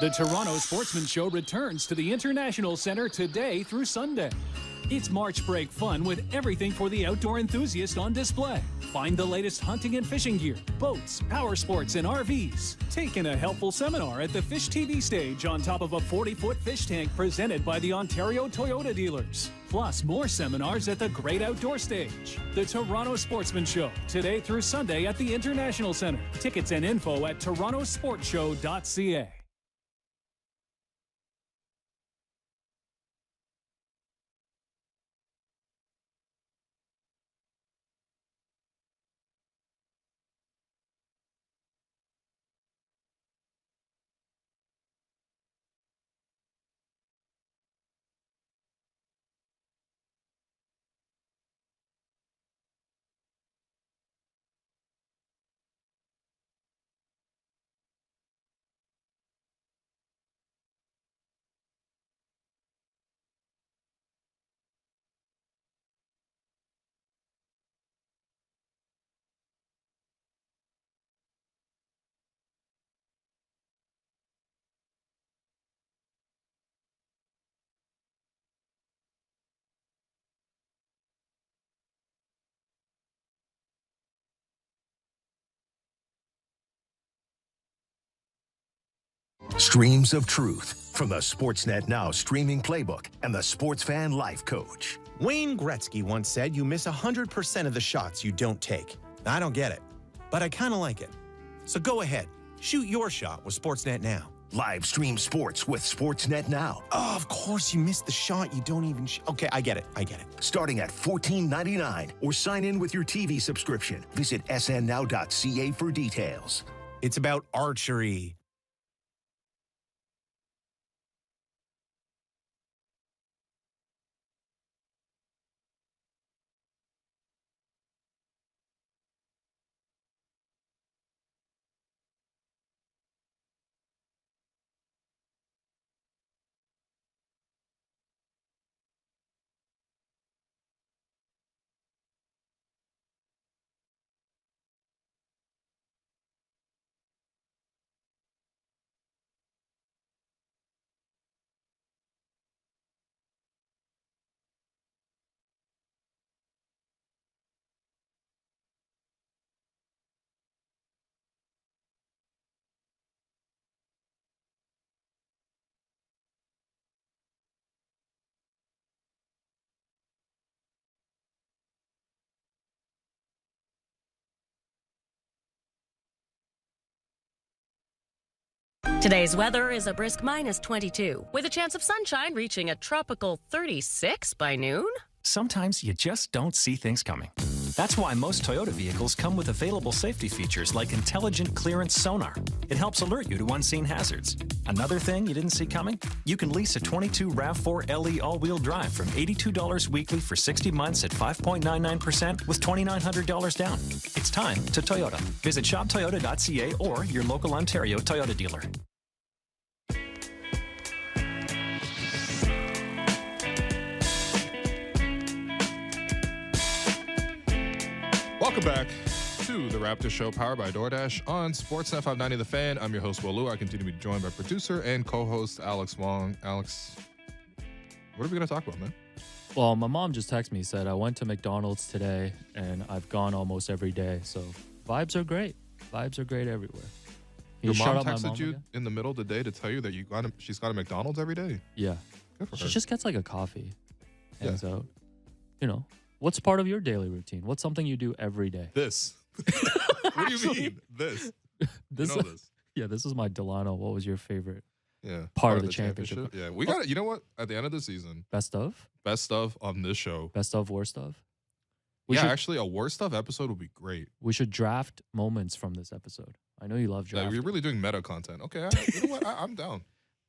The Toronto Sportsman Show returns to the International Centre today through Sunday. It's March break fun with everything for the outdoor enthusiast on display. Find the latest hunting and fishing gear, boats, power sports, and RVs. Take in a helpful seminar at the Fish TV stage on top of a 40-foot fish tank presented by the Ontario Toyota dealers. Plus, more seminars at the Great Outdoor Stage. The Toronto Sportsman Show, today through Sunday at the International Centre. Tickets and info at torontosportshow.ca. Streams of truth from the Sportsnet Now streaming playbook and the Sports Fan Life Coach. Wayne Gretzky once said you miss 100% of the shots you don't take. I don't get it, but I kind of like it. So go ahead, shoot your shot with Sportsnet Now. Live stream sports with Sportsnet Now. Oh, of course you missed the shot you don't even Okay, I get it. Starting at $14.99 or sign in with your TV subscription. Visit snnow.ca for details. It's about archery. Today's weather is a brisk minus 22, with a chance of sunshine reaching a tropical 36 by noon. Sometimes you just don't see things coming. That's why most Toyota vehicles come with available safety features like intelligent clearance sonar. It helps alert you to unseen hazards. Another thing you didn't see coming? You can lease a 22 RAV4 LE all-wheel drive from $82 weekly for 60 months at 5.99% with $2,900 down. It's time to Toyota. Visit shoptoyota.ca or your local Ontario Toyota dealer. Welcome back to the Raptors Show, powered by DoorDash on Sportsnet 590 The Fan. I'm your host, Will Lou. I continue to be joined by producer and co-host Alex Wong. Alex, what are we going to talk about, man? Well, my mom just texted me, said I went to McDonald's today and I've gone almost every day. So vibes are great. Vibes are great everywhere. Your mom texted you in the middle of the day to tell you that she's got a McDonald's every day? Yeah. Good for She her. just gets like a coffee, hangs out. You know, what's part of your daily routine? What's something you do every day? This. What do you mean? This. This, You know this. Yeah, this is my Delano. What was your favorite Yeah. part of the championship? Yeah. We got it. You know what? At the end of the season, Best of? best stuff on this show. Best of, worst of? Actually, a worst stuff episode would be great. We should draft moments from this episode. I know you love Like, drafting. we're really doing meta content. Okay, you know what? I'm down.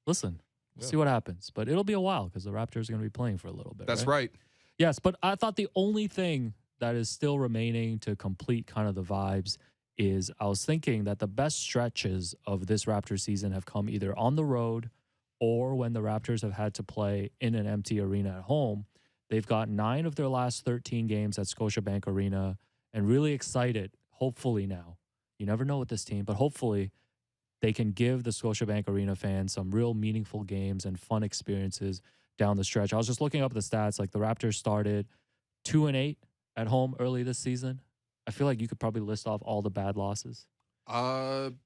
Listen, we'll Yeah. see what happens. But it'll be a while because the Raptors are going to be playing for a little bit. That's right. Yes, but I thought the only thing that is still remaining to complete kind of the vibes is I was thinking that the best stretches of this Raptors season have come either on the road or when the Raptors have had to play in an empty arena at home. They've got 9 of their last 13 games at Scotiabank Arena and really excited, hopefully now. You never know with this team, but hopefully they can give the Scotiabank Arena fans some real meaningful games and fun experiences down the stretch. I was just looking up the stats. Like the Raptors started 2-8 at home early this season. I feel like you could probably list off all the bad losses.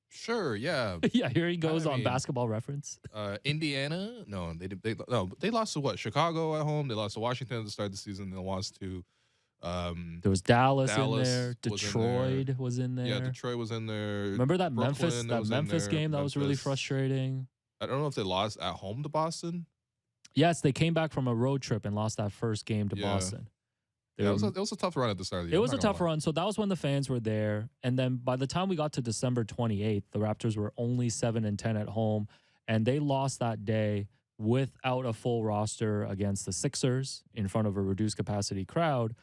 Sure, yeah. Yeah, here he goes on Basketball Reference. Indiana, no, they lost to what? Chicago at home. They lost to Washington at the start of the season. They lost to there was Dallas in there. Detroit was in there. Yeah, Detroit was in there. Remember that Brooklyn, Memphis game that was really frustrating? I don't know if they lost at home to Boston. Yes, they came back from a road trip and lost that first game to Boston. Yeah, it was a tough run at the start of the year. It was a tough run. So that was when the fans were there. And then by the time we got to December 28th, the Raptors were only 7-10 at home. And they lost that day without a full roster against the Sixers in front of a reduced capacity crowd.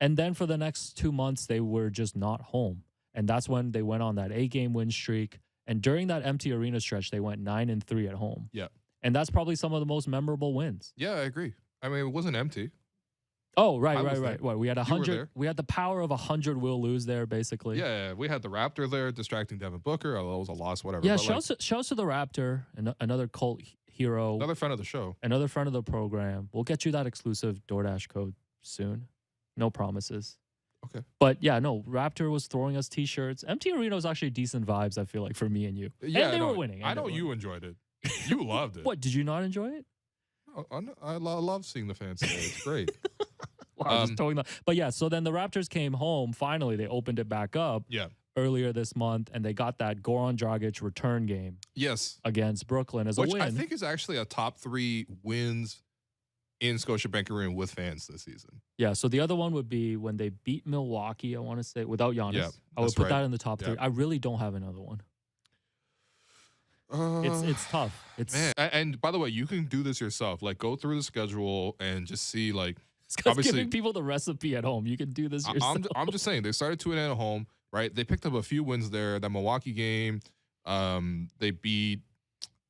And then for the next 2 months, they were just not home. And that's when they went on that 8-game win streak. And during that empty arena stretch, they went 9-3 at home. Yeah. And that's probably some of the most memorable wins. Yeah, I agree. I mean, it wasn't empty. Oh, right. What, we had 100. We had the power of 100 will lose there, basically. Yeah, we had the Raptor there distracting Devin Booker. Although it was a loss, whatever. Yeah, shouts to the Raptor, another cult hero. Another friend of the show. Another friend of the program. We'll get you that exclusive DoorDash code soon. No promises. Okay. But yeah, no, Raptor was throwing us T-shirts. Empty Arena was actually decent vibes, I feel like, for me and you. Yeah, and they were winning. I know you enjoyed it. You loved it. What, did you not enjoy it? I love seeing the fans today. It's great. Wow, just towing but yeah, so then the Raptors came home. Finally, they opened it back up earlier this month, and they got that Goran Dragic return game against Brooklyn as a win. I think is actually a top 3 wins in Scotiabank Arena with fans this season. Yeah, so the other one would be when they beat Milwaukee, I want to say, without Giannis. Yeah, I would put that in the top 3. I really don't have another one. It's tough. Man. And by the way, you can do this yourself. Like, go through the schedule and just see, like, obviously giving people the recipe at home. You can do this yourself. I'm just saying, they started 2-8 at home, right? They picked up a few wins there. That Milwaukee game, they beat,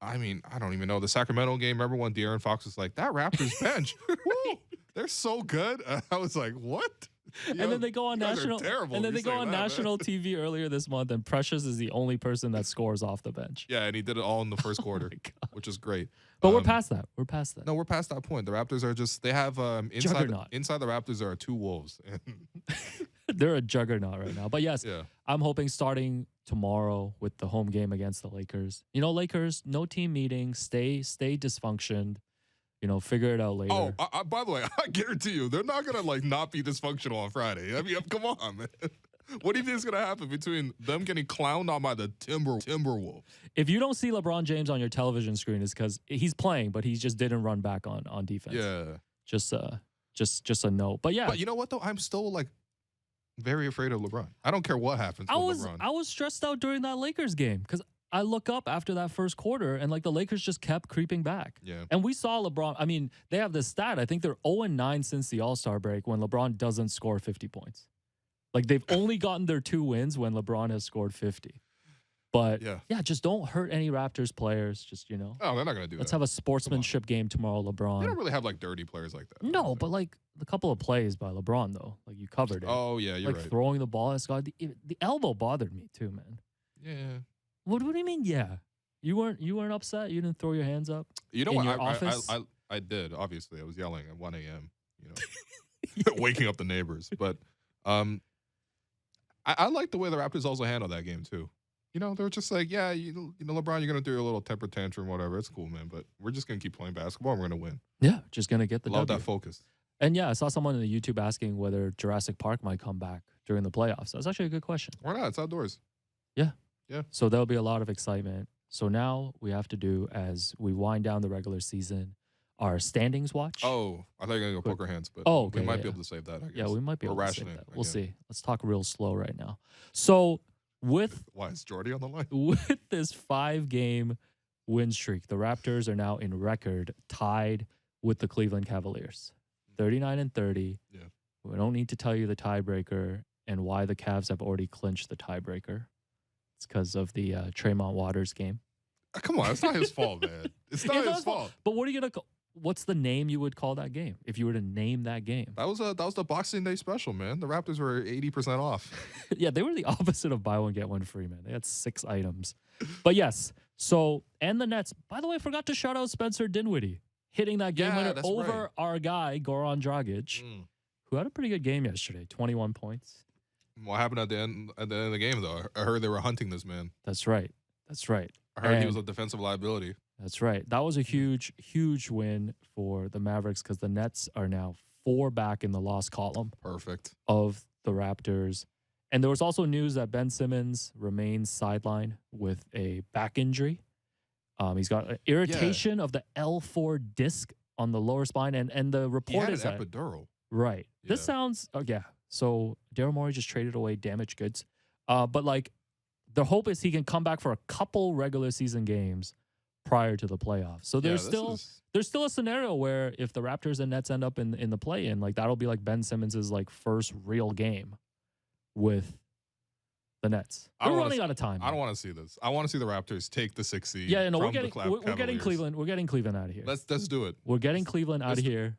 I mean, I don't even know. The Sacramento game, remember when De'Aaron Fox was like, that Raptors bench, woo, they're so good. I was like, what? And then they go on national national TV earlier this month, and Precious is the only person that scores off the bench. Yeah, and he did it all in the first quarter, which is great. But we're past that. We're past that. No, we're past that point. The Raptors are just, they have inside the Raptors there are 2 wolves. They're a juggernaut right now. But yes, I'm hoping starting tomorrow with the home game against the Lakers. You know, Lakers, no team meeting, stay dysfunctioned. You know, figure it out later. Oh, by the way, I guarantee you, they're not going to, like, not be dysfunctional on Friday. I mean, come on, man. What do you think is going to happen between them getting clowned on by the Timberwolves? If you don't see LeBron James on your television screen, it's because he's playing, but he just didn't run back on defense. Yeah. Just a note. But yeah. But you know what, though? I'm still, like, very afraid of LeBron. I don't care what happens with LeBron. I was stressed out during that Lakers game because I look up after that first quarter and like the Lakers just kept creeping back. Yeah. And we saw LeBron. I mean, they have this stat. I think they're 0-9 since the All-Star break when LeBron doesn't score 50 points. Like they've only gotten their 2 wins when LeBron has scored 50. But yeah, just don't hurt any Raptors players. Just, you know. Oh, they're not going to do that. Let's have a sportsmanship game tomorrow, LeBron. They don't really have like dirty players like that. No, but like a couple of plays by LeBron though. Like you covered it. Oh yeah, you're like right. Throwing the ball. The elbow bothered me too, man. Yeah. What do you mean? Yeah. You weren't upset? You didn't throw your hands up? You know in what? Your office? I did, obviously. I was yelling at 1 a.m., you know, waking up the neighbors. But I like the way the Raptors also handled that game, too. You know, they were just like, yeah, you know, LeBron, you're going to do your little temper tantrum, whatever. It's cool, man. But we're just going to keep playing basketball and we're going to win. Yeah, just going to get the Love W. that focus. And yeah, I saw someone in the YouTube asking whether Jurassic Park might come back during the playoffs. That's actually a good question. Why not? It's outdoors. Yeah. Yeah. So there'll be a lot of excitement. So now we have to do, as we wind down the regular season, our standings watch. Oh, I thought you were going to go poker hands, but we might be able to save that, I guess. Yeah, we might be able to save that. We'll see. Let's talk real slow right now. So with... Why is Jordy on the line? With this 5-game win streak, the Raptors are now in record tied with the Cleveland Cavaliers. 39-30. Yeah. We don't need to tell you the tiebreaker and why the Cavs have already clinched the tiebreaker. It's because of the Tremont Waters game. Come on, it's not his fault, man. It's not his fault. But what are you what's the name you would call that game if you were to name that game? That was the Boxing Day special, man. The Raptors were 80% off. Yeah, they were the opposite of buy one get one free, man. They had 6 items. But yes, so and the Nets. By the way, I forgot to shout out Spencer Dinwiddie hitting that game winner over our guy Goran Dragic, who had a pretty good game yesterday. 21 points. What happened at the end of the game though? I heard they were hunting this man. That's right. That's right. I heard he was a defensive liability. That's right. That was a huge, huge win for the Mavericks because the Nets are now 4 back in the loss column. Perfect. Of the Raptors. And there was also news that Ben Simmons remains sidelined with a back injury. He's got an irritation of the L4 disc on the lower spine. And the report is that epidural. Right. Yeah. This sounds, So Daryl Morey just traded away damaged goods. But like the hope is he can come back for a couple regular season games prior to the playoffs. So there's still a scenario where if the Raptors and Nets end up in the play-in, like that'll be like Ben Simmons' like first real game with the Nets. We're running out of time. I don't want to see this. I want to see the Raptors take the 6th seed. Yeah, no, we're getting Cleveland. We're getting Cleveland out of here. Let's do it. We're getting Cleveland out of here.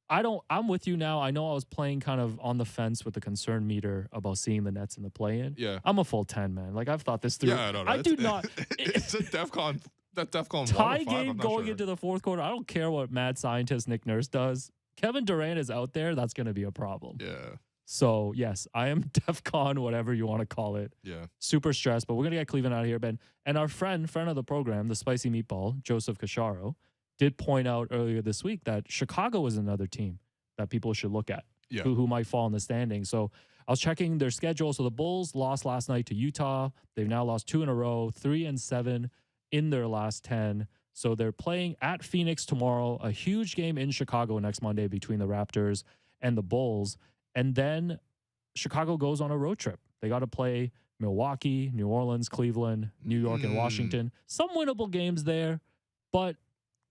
I'm with you now. I know I was playing kind of on the fence with the concern meter about seeing the Nets in the play-in. Yeah. I'm a full 10, man. Like I've thought this through. Yeah, no. I do not. It's a DEFCON. That DEFCON tie game going into the 4th quarter. I don't care what mad scientist Nick Nurse does. Kevin Durant is out there. That's going to be a problem. Yeah. So yes, I am DEFCON, whatever you want to call it. Yeah. Super stressed, but we're gonna get Cleveland out of here, Ben. And our friend of the program, the Spicy Meatball, Joseph Cacharo, did point out earlier this week that Chicago is another team that people should look at. Yeah. Who might fall in the standings. So I was checking their schedule. So the Bulls lost last night to Utah. They've now lost 2 in a row, 3-7 in their last 10. So they're playing at Phoenix tomorrow, a huge game in Chicago next Monday between the Raptors and the Bulls. And then Chicago goes on a road trip. They got to play Milwaukee, New Orleans, Cleveland, New York, and Washington. Some winnable games there, but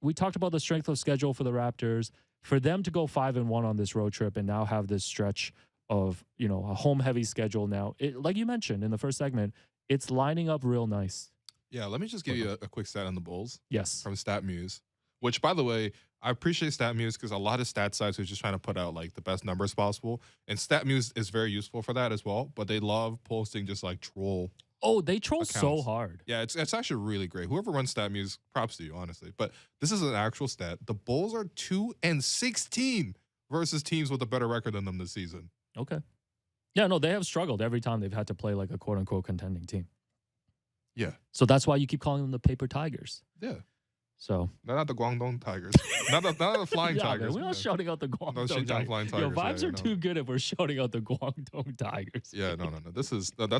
we talked about the strength of schedule for the Raptors. For them to go 5-1 on this road trip and now have this stretch of, a home-heavy schedule now, like you mentioned in the first segment, it's lining up real nice. Yeah, let me just give you a quick stat on the Bulls. Yes. From StatMuse, which, by the way, I appreciate StatMuse because a lot of stat sites are just trying to put out like the best numbers possible. And StatMuse is very useful for that as well, but they love posting just like troll. Oh, they troll accounts. So hard. Yeah, it's actually really great. Whoever runs StatMuse, props to you, honestly. But this is an actual stat. The Bulls are 2-16 versus teams with a better record than them this season. Okay. Yeah, no, they have struggled every time they've had to play like a quote-unquote contending team. Yeah. So that's why you keep calling them the Paper Tigers. Yeah. So they're not the Guangdong Tigers. not the Flying Tigers. Man, we're not shouting out the Guangdong Tigers. Flying Tigers. Your vibes are too good if we're shouting out the Guangdong Tigers. Yeah, no. That's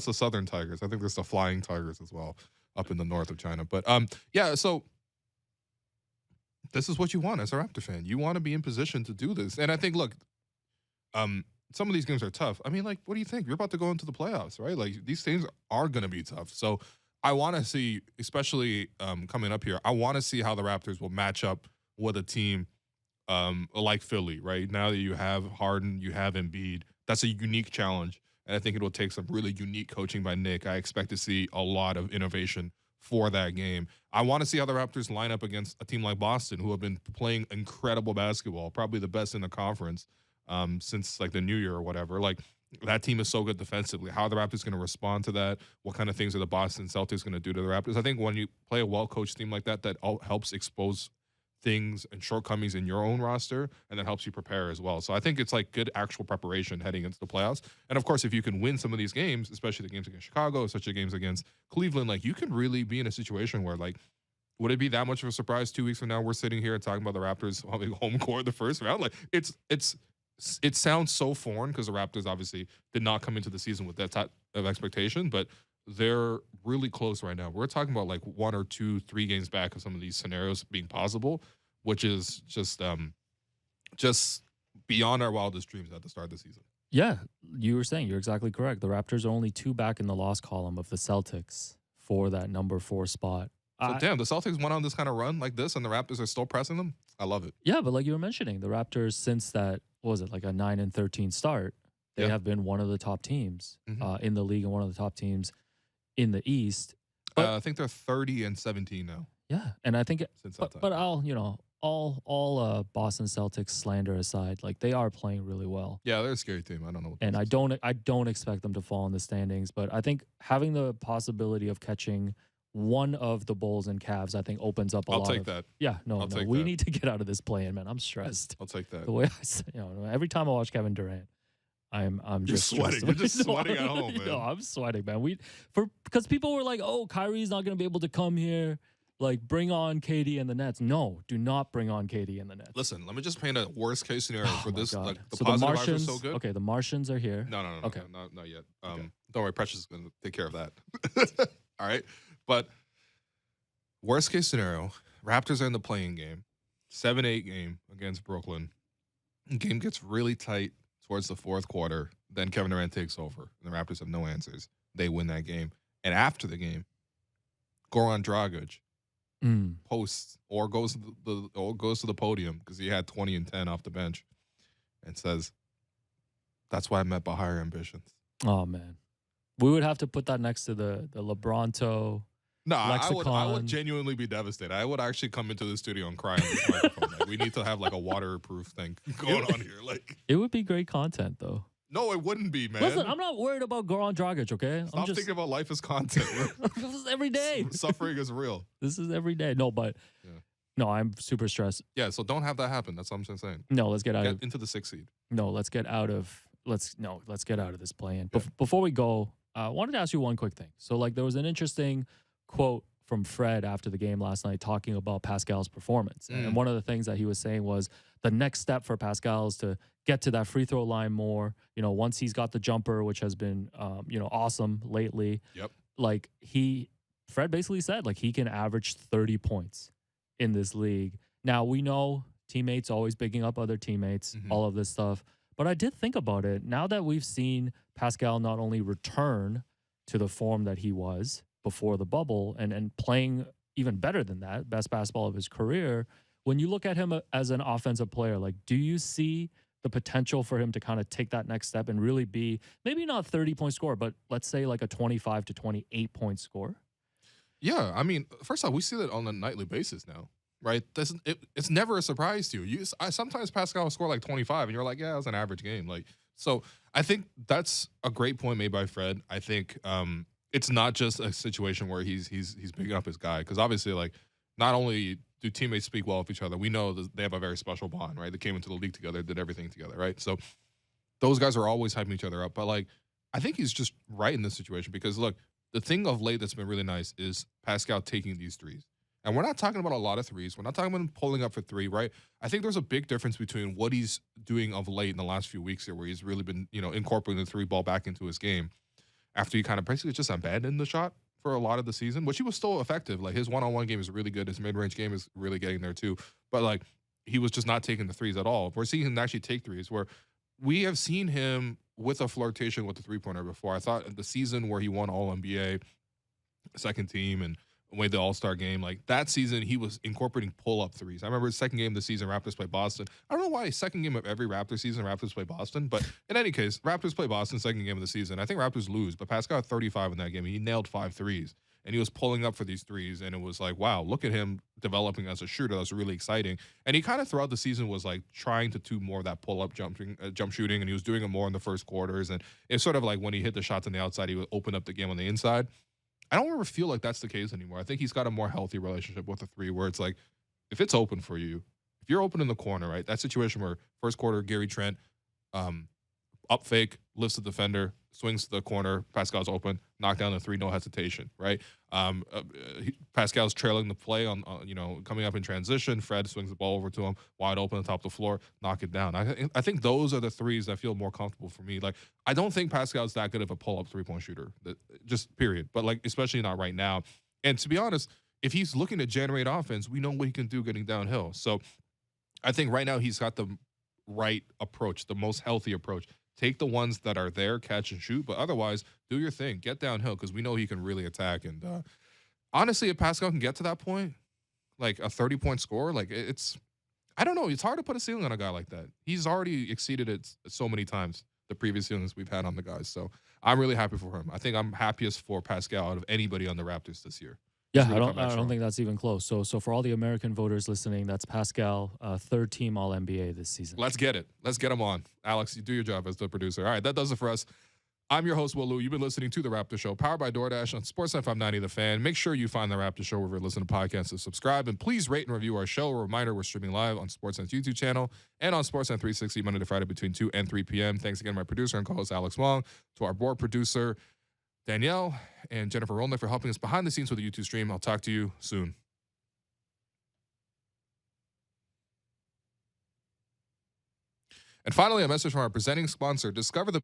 the Southern Tigers. I think there's the Flying Tigers as well up in the north of China. But yeah. So this is what you want as a Raptor fan. You want to be in position to do this, and I think look, some of these games are tough. I mean, like, what do you think? You're about to go into the playoffs, right? Like these things are going to be tough. So I want to see, especially coming up here, I want to see how the Raptors will match up with a team like Philly, right? Now that you have Harden, you have Embiid, that's a unique challenge. And I think it will take some really unique coaching by Nick. I expect to see a lot of innovation for that game. I want to see how the Raptors line up against a team like Boston, who have been playing incredible basketball, probably the best in the conference since like the new year or whatever. Like, that team is so good defensively. How are the Raptors going to respond to that? What kind of things are the Boston Celtics going to do to the Raptors? I think when you play a well-coached team like that, that helps expose things and shortcomings in your own roster, and that helps you prepare as well. So I think it's like good actual preparation heading into the playoffs. And of course, if you can win some of these games, especially the games against Chicago, such as games against Cleveland, like you can really be in a situation where like, would it be that much of a surprise 2 weeks from now we're sitting here talking about the Raptors having home court the first round? Like it sounds so foreign because the Raptors obviously did not come into the season with that type of expectation, but they're really close right now. We're talking about like 1 or 2, 3 games back of some of these scenarios being possible, which is just beyond our wildest dreams at the start of the season. Yeah, you were saying, you're exactly correct. The Raptors are only 2 back in the loss column of the Celtics for that number 4 spot. So damn, the Celtics went on this kind of run like this and the Raptors are still pressing them? I love it. Yeah, but like you were mentioning, the Raptors, since that, what was it, like a 9-13 start, they have been one of the top teams in the league and one of the top teams in the East. But I think they're 30-17 now. Yeah, and I think, but I'll all Boston Celtics slander aside, like they are playing really well. Yeah, they're a scary team. I don't know. And I don't expect them to fall in the standings, but I think having the possibility of catching one of the Bulls and Cavs, I think opens up a lot. I'll take that. Yeah, no, I'll take we that. need to get out of this play-in, man. I'm stressed. I'll take that. The way every time I watch Kevin Durant, I'm You're just sweating. stressed. You're just sweating at home, man. No, I'm sweating, man. Because people were like, "Oh, Kyrie's not going to be able to come here. Like, bring on KD and the Nets." No, do not bring on KD and the Nets. Listen, let me just paint a worst case scenario for this. God. Like the So positive vibes are Martians, so good. okay, the Martians are here. No, Okay. not yet. Don't worry, Precious is going to take care of that. All right, but worst case scenario, Raptors are in the playing game, 7-8 game against Brooklyn. Game gets really tight towards the fourth quarter. Then Kevin Durant takes over, and the Raptors have no answers. They win that game, and after the game, Goran Dragic posts or goes to the podium because he had 20 and 10 off the bench, and says, "That's why I met by higher ambitions." Oh man, we would have to put that next to the LeBronto. No, I lexicon. would genuinely be devastated. I would actually come into the studio and cry on this microphone. Like, we need to have like a waterproof thing going on here. Like, It would be great content though. no, it wouldn't be, man. Listen, I'm not worried about Goran Dragic, okay? Stop thinking about life as content. This is every day. Suffering is real. This is every day. No, but no, I'm super stressed. Yeah, so don't have that happen. That's what I'm just saying. No, let's get out of into the 6th seed. No, let's get out of let's get out of this play-in. Before we go, I wanted to ask you one quick thing. So like there was an interesting quote from Fred after the game last night talking about Pascal's performance. And one of the things that he was saying was the next step for Pascal is to get to that free throw line more. You know, once he's got the jumper, which has been, awesome lately. Yep. Like Fred basically said, like he can average 30 points in this league. Now we know teammates always picking up other teammates, all of this stuff. But I did think about it. Now that we've seen Pascal not only return to the form that he was before the bubble and playing even better than that, best basketball of his career, when you look at him as an offensive player, like do you see the potential for him to kind of take that next step and really be maybe not 30-point scorer, but let's say like a 25 to 28-point score? Yeah, I mean, first off, we see that on a nightly basis now, right? It's never a surprise to you. Sometimes Pascal will score like 25, and you're like, yeah, it was an average game. Like, so I think that's a great point made by Fred. I think it's not just a situation where he's picking up his guy, because obviously, like, not only do teammates speak well of each other, we know that they have a very special bond, right? They came into the league together, did everything together, right? So those guys are always hyping each other up. But, like, I think he's just right in this situation because, look, the thing of late that's been really nice is Pascal taking these threes. And we're not talking about a lot of threes. We're not talking about him pulling up for three, right? I think there's a big difference between what he's doing of late in the last few weeks here, where he's really been, incorporating the three ball back into his game after he kind of basically just abandoned the shot for a lot of the season, which he was still effective. Like, his one-on-one game is really good. His mid-range game is really getting there too. But, like, he was just not taking the threes at all. We're seeing him actually take threes, where we have seen him with a flirtation with the three-pointer before. I thought the season where he won All-NBA, second team, and made the All-Star game, like that season, he was incorporating pull-up threes. I remember his second game of the season, Raptors play Boston. I don't know why second game of every Raptors season, Raptors play Boston, but in any case, Raptors play Boston, second game of the season. I think Raptors lose, but Pascal had 35 in that game. He nailed 5 threes, and he was pulling up for these threes, and it was like, wow, look at him developing as a shooter. That was really exciting. And he kind of throughout the season was like trying to do more of that pull-up jump shooting, and he was doing it more in the first quarters. And it's sort of like when he hit the shots on the outside, he would open up the game on the inside. I don't ever feel like that's the case anymore. I think he's got a more healthy relationship with the three, where it's like, if it's open for you, if you're open in the corner, right? That situation where first quarter, Gary Trent, up fake, lifts the defender, swings to the corner, Pascal's open, knock down the three, no hesitation, right? Pascal's trailing the play on coming up in transition. Fred swings the ball over to him, wide open on top of the floor, knock it down. I think those are the threes that feel more comfortable for me. Like, I don't think Pascal's that good of a pull-up three-point shooter, just period. But, like, especially not right now. And to be honest, if he's looking to generate offense, we know what he can do getting downhill. So I think right now he's got the right approach, the most healthy approach. Take the ones that are there, catch and shoot, but otherwise, do your thing. Get downhill, because we know he can really attack. And honestly, if Pascal can get to that point, like a 30-point score, like I don't know. It's hard to put a ceiling on a guy like that. He's already exceeded it so many times, the previous ceilings we've had on the guys. So I'm really happy for him. I think I'm happiest for Pascal out of anybody on the Raptors this year. Yeah, really come I back don't strong. think that's even close. So for all the American voters listening, that's Pascal, third team All NBA this season. Let's get it. Let's get them on. Alex, you do your job as the producer. All right, that does it for us. I'm your host, Will Lou. You've been listening to The Raptors Show, powered by DoorDash on Sportsnet 590 The Fan. Make sure you find The Raptors Show wherever you listen to podcasts and subscribe. And please rate and review our show. A reminder, we're streaming live on Sportsnet's YouTube channel and on Sportsnet 360 Monday to Friday between 2 and 3 p.m. Thanks again to my producer and co-host, Alex Wong, to our board producer, Danielle, and Jennifer Rolnick for helping us behind the scenes with the YouTube stream. I'll talk to you soon. And finally, a message from our presenting sponsor. Discover the